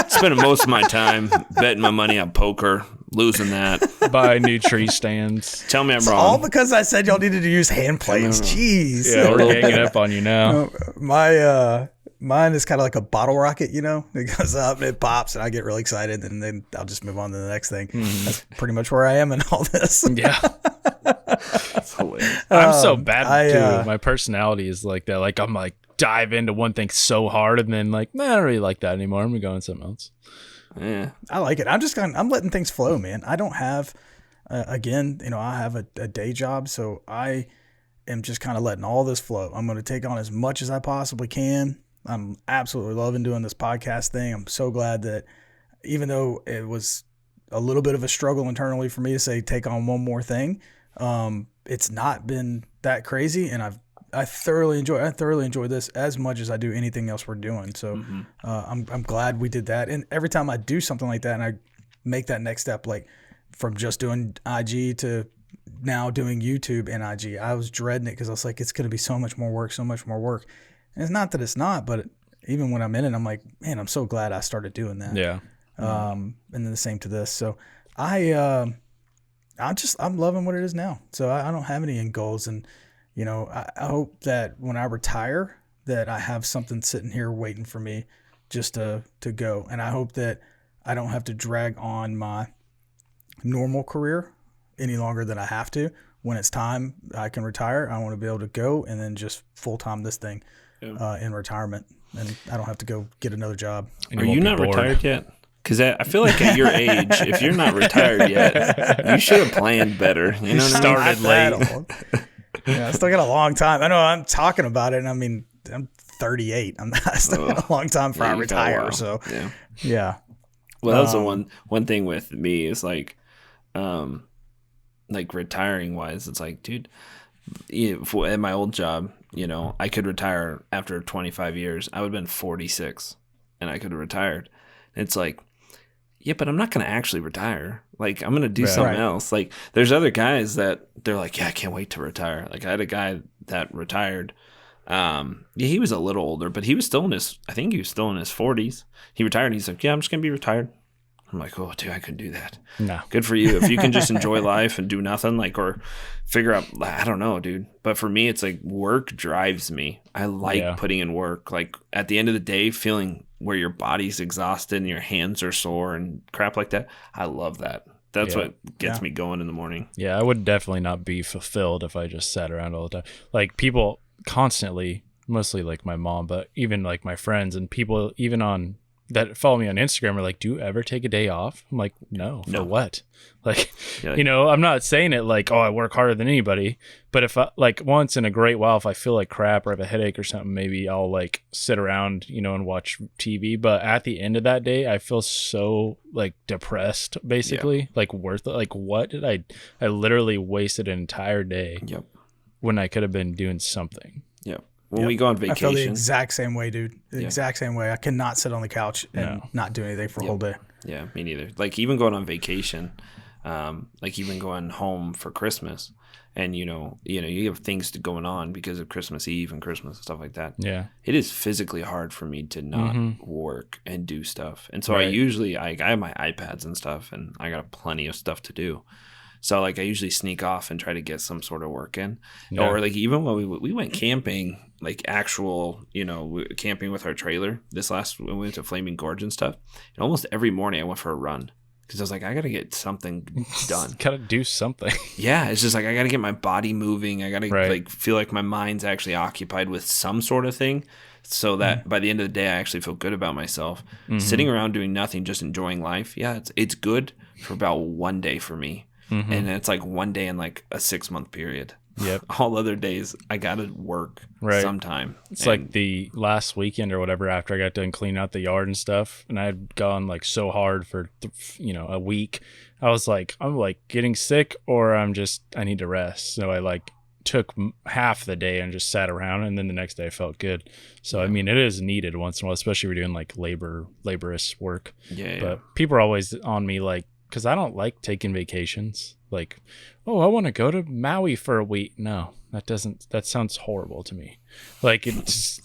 Spending most of my time betting my money on poker. Losing that. Buy new tree stands. Tell me I'm wrong. All because I said y'all needed to use hand plates. Jeez. Yeah, we're hanging up on you now. Mine is kind of like a bottle rocket, It goes up, it pops, and I get really excited, and then I'll just move on to the next thing. Mm-hmm. That's pretty much where I am in all this. Yeah. That's hilarious. I'm so bad, too. My personality is like that. Like, I'm like, dive into one thing so hard, and then like, I don't really like that anymore. I'm going to go on something else. Yeah, I like it. I'm letting things flow, man. I don't have, I have a day job, so I am just kind of letting all this flow. I'm going to take on as much as I possibly can. I'm absolutely loving doing this podcast thing. I'm so glad that even though it was a little bit of a struggle internally for me to say, take on one more thing, it's not been that crazy. And I thoroughly enjoy this as much as I do anything else we're doing. So I'm glad we did that. And every time I do something like that and I make that next step, like from just doing IG to now doing YouTube and IG, I was dreading it because I was like, it's going to be so much more work. And it's not that it's not, but even when I'm in it, I'm like, man, I'm so glad I started doing that. Yeah. And then the same to this. So I'm loving what it is now. So I don't have any end goals. And I hope that when I retire that I have something sitting here waiting for me just to go. And I hope that I don't have to drag on my normal career any longer than I have to. When it's time I can retire, I want to be able to go and then just full-time this thing in retirement. And I don't have to go get another job. Are you not retired yet? Because I feel like at your age, if you're not retired yet, you should have planned better. You know what I mean? Started late. Yeah, I still got a long time. I know I'm talking about it, and I mean, I'm 38. I still got a long time before I retire. So, yeah. Well, that was the one thing with me is like, like retiring wise, it's like, dude, at my old job, I could retire after 25 years. I would have been 46 and I could have retired. It's like, yeah, but I'm not going to actually retire. Like, I'm going to do something else. Like, there's other guys that they're like, yeah, I can't wait to retire. Like, I had a guy that retired. He was a little older, but he was still I think he was still in his 40s. He retired. He's like, yeah, I'm just going to be retired. I'm like, oh, dude, I couldn't do that. No. Good for you. If you can just enjoy life and do nothing, like, or figure out, I don't know, dude. But for me, it's like work drives me. I like putting in work. Like, at the end of the day, feeling where your body's exhausted and your hands are sore and crap like that. I love that. That's what gets me going in the morning. Yeah, I would definitely not be fulfilled if I just sat around all the time. Like, people constantly, mostly like my mom, but even like my friends and people even that follow me on Instagram are like, do you ever take a day off? I'm like, no. For what? Like, I'm not saying it like, oh, I work harder than anybody, but if I, like, once in a great while, if I feel like crap or have a headache or something, maybe I'll like sit around, and watch TV. But at the end of that day, I feel so like depressed, basically, like worth it. Like, what did I literally wasted an entire day when I could have been doing something. When we go on vacation. I feel the exact same way, dude. The exact same way. I cannot sit on the couch and not do anything for a whole day. Yeah, me neither. Like, even going on vacation, like even going home for Christmas, and you have things going on because of Christmas Eve and Christmas and stuff like that. Yeah, it is physically hard for me to not work and do stuff. And so I usually I have my iPads and stuff, and I got plenty of stuff to do. So like I usually sneak off and try to get some sort of work in, or like even when we went camping, like actual camping with our trailer when we went to Flaming Gorge and stuff. And almost every morning I went for a run because I was like, I gotta get something done. Gotta do something. Yeah, it's just like I gotta get my body moving. I gotta like feel like my mind's actually occupied with some sort of thing, so that by the end of the day I actually feel good about myself. Sitting around doing nothing, just enjoying life. Yeah, it's good for about one day for me. And it's like one day in like a 6-month period. Yep. All other days I gotta work sometime. It's like the last weekend or whatever, after I got done cleaning out the yard and stuff, and I had gone like so hard for a week. I was like, I'm like getting sick, or I need to rest. So I like took half the day and just sat around, and then the next day I felt good. So I mean, it is needed once in a while, especially if you're doing like laborious work. But people are always on me like, because I don't like taking vacations. Like, oh, I want to go to Maui for a week. No, that sounds horrible to me. Like,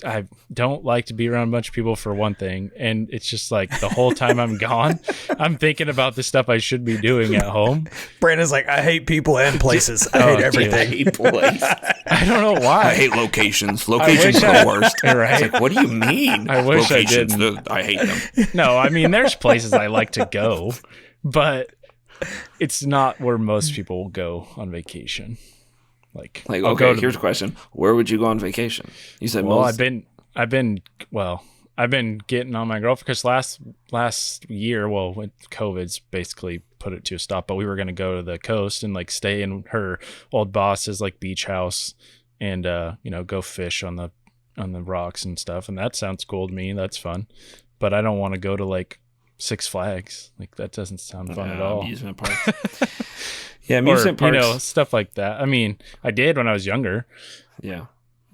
I don't like to be around a bunch of people for one thing. And it's just like the whole time I'm gone, I'm thinking about the stuff I should be doing at home. Brandon's like, I hate people and places. I hate everything. I hate place. I don't know why. I hate locations. Locations are the worst. Right? It's like, what do you mean? I wish locations, I didn't. I hate them. No, I mean, there's places I like to go, but it's not where most people will go on vacation. Like okay, here's a question: where would you go on vacation? You said, well, I've been getting on my girlfriend because last year, well, when COVID's basically put it to a stop, but we were going to go to the coast and like stay in her old boss's like beach house and go fish on the rocks and stuff, and that sounds cool to me. That's fun, but I don't want to go to like Six Flags. Like, that doesn't sound fun at all. Amusement parks. Yeah, amusement parks. Stuff like that. I mean, I did when I was younger. Yeah.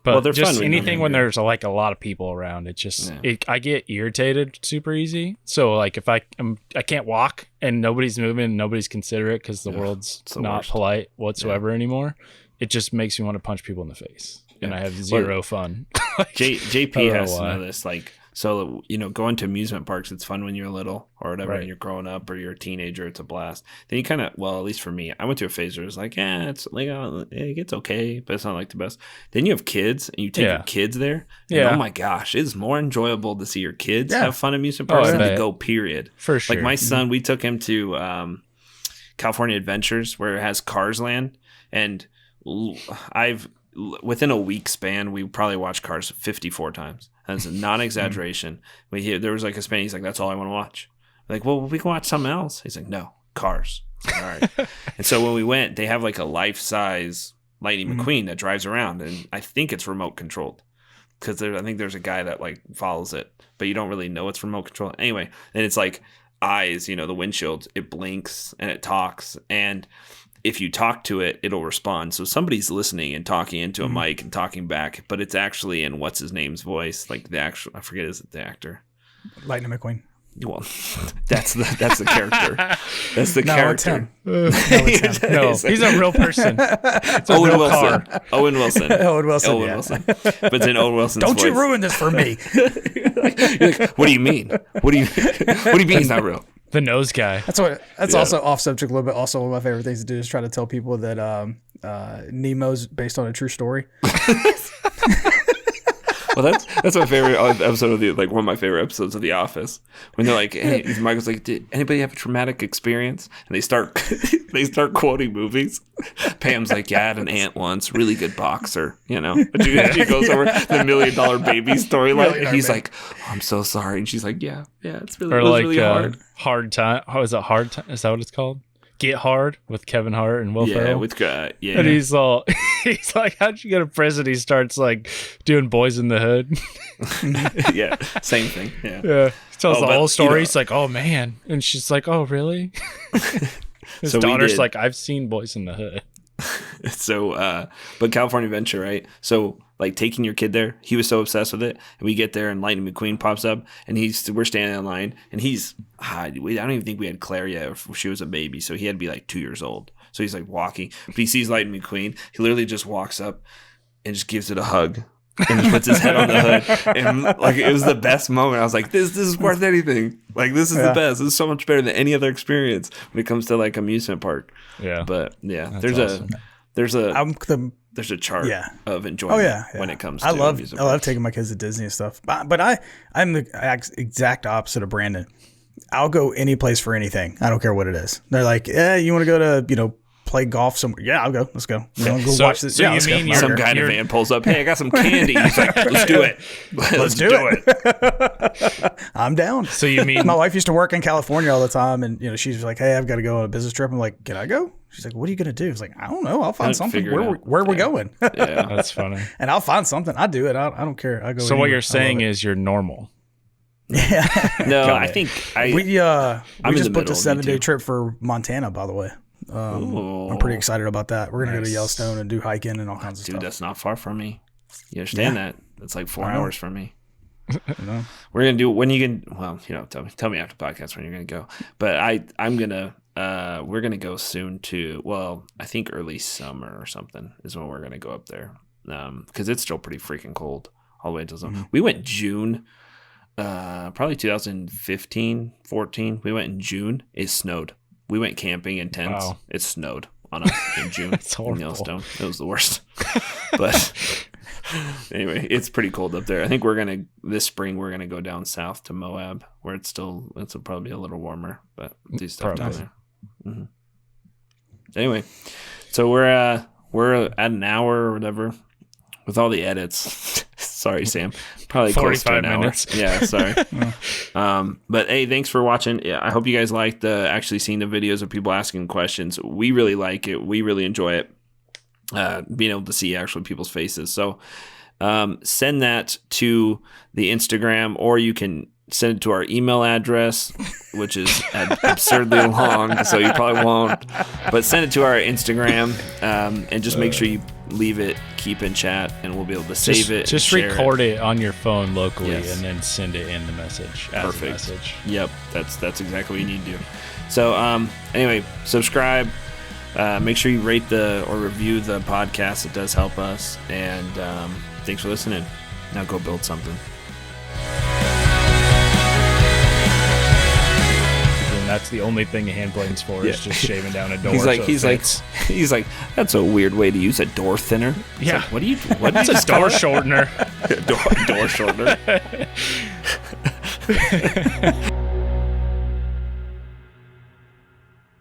But they're just fun anything when there's like a lot of people around. It just I get irritated super easy. So like if I can't walk and nobody's moving and nobody's considerate because the world's not polite whatsoever anymore, it just makes me want to punch people in the face. And I have zero fun. JP has to know this. Like, so, going to amusement parks, it's fun when you're little or whatever, and you're growing up or you're a teenager, it's a blast. Then you kind of, well, at least for me, I went to a phase where it was like, it's like, it's okay, but it's not like the best. Then you have kids and you take your kids there. And oh my gosh, it's more enjoyable to see your kids have fun at amusement parks than to go, period. For sure. Like my son, we took him to California Adventures where it has Cars Land. And within a week span, we probably watched Cars 54 times. That's a non-exaggeration. There was like a span. He's like, "That's all I want to watch." I'm like, well, we can watch something else. He's like, "No, Cars." Like, all right. And so when we went, they have like a life-size Lightning McQueen that drives around, and I think it's remote controlled because I think there's a guy that like follows it, but you don't really know it's remote controlled. Anyway, and it's like eyes, the windshield, it blinks and it talks, and if you talk to it, it'll respond. So somebody's listening and talking into a mic and talking back, but it's actually in what's his name's voice, like the actual, I forget, is it the actor? Lightning McQueen. Well, that's the character. That's the character. It's him. No, he's a real person. It's a Owen real Wilson. car. Owen Wilson. Owen Wilson. Owen yeah. Wilson. But it's in Owen Wilson's Don't voice. you ruin this for me. You're like, what do you mean? What do you mean he's not real? The nose guy. That's also off subject a little bit. Also, one of my favorite things to do is try to tell people that Nemo's based on a true story. Well, that's my favorite episode of one of my favorite episodes of The Office, when they're like, "Hey," Michael's like, "Did anybody have a traumatic experience?" And they start quoting movies. Pam's like, "Yeah, I had an aunt once, really good boxer, you know." And she goes over the $1 Million Baby storyline, and he's like, "Oh, I'm so sorry," and she's like, "Yeah, it's really, Or it was like really hard." Hard Time. How is it? Hard Time? Is that what it's called? Get Hard with Kevin Hart and Will Ferrell. And he's like, how'd you go to prison? He starts like doing Boys in the Hood. Yeah, same thing. Yeah. He tells the whole story. You know, he's like, oh man, and she's like, oh really? His So daughter's like, I've seen Boys in the Hood. So, but California Adventure, right? So, like taking your kid there, he was so obsessed with it. And we get there, and Lightning McQueen pops up, and we're standing in line, and I don't even think we had Claire yet, or she was a baby, so he had to be like 2 years old. So he's like walking, but he sees Lightning McQueen. He literally just walks up and just gives it a hug, and just puts his head on the hood, and like it was the best moment. I was like, this is worth anything. Like this is the best. This is so much better than any other experience when it comes to like amusement park. Yeah, but yeah, that's there's a chart of enjoyment when it comes to amusement I love taking my kids to Disney and stuff. But I'm the exact opposite of Brandon. I'll go any place for anything. I don't care what it is. They're like, you want to go to, play golf somewhere? Yeah, I'll go. Let's go. Watch this. So yeah, you let's go. mean some guy in a van pulls up, hey, I got some candy. He's like, let's do it. Let's do it. I'm down. So you mean my wife used to work in California all the time, and she's like, hey, I've got to go on a business trip. I'm like, can I go? She's like, what are you going to do? It's like, I don't know. I'll find something. Where we're going. Yeah, that's funny. And I'll find something. I do it. I don't care. I go. So what you're saying is you're normal. Yeah. No, I think we just booked a 7-day trip for Montana, by the way. I'm pretty excited about that. We're gonna go to Yellowstone and do hiking and all kinds of stuff. Dude, that's not far from me. You understand that? That's like 4 hours from me. No. We're gonna do when you can. Well, tell me after the podcast when you're gonna go. But I'm gonna. We're gonna go soon to. Well, I think early summer or something is when we're gonna go up there. Because it's still pretty freaking cold all the way until summer. Mm-hmm. We went June. Probably 2015, 14. We went in June. It snowed. We went camping in tents. Wow. It snowed on us in June. That's horrible. In Yellowstone. It was the worst. But anyway, it's pretty cold up there. I think this spring we're gonna go down south to Moab, where it's probably a little warmer, but do stuff down there. Mm-hmm. Anyway, so we're at an hour or whatever with all the edits. Sorry, Sam. Probably close to an minutes. Hour. Yeah, sorry. But hey, thanks for watching. Yeah, I hope you guys liked actually seeing the videos of people asking questions. We really like it. We really enjoy it. Being able to see actually people's faces. So send that to the Instagram, or you can send it to our email address, which is absurdly long, so you probably won't. But send it to our Instagram, and just make sure you leave it, keep in chat, and we'll be able to save it. Just record it on your phone locally, and then send it in the message. Perfect. A message. Yep, that's exactly what you need to do. So anyway, subscribe. Make sure you rate or review the podcast. It does help us. And thanks for listening. Now go build something. That's the only thing a hand blade's for is just shaving down a door. He's like, that's a weird way to use a door thinner. Yeah. Like, what That's a door shortener. door shortener.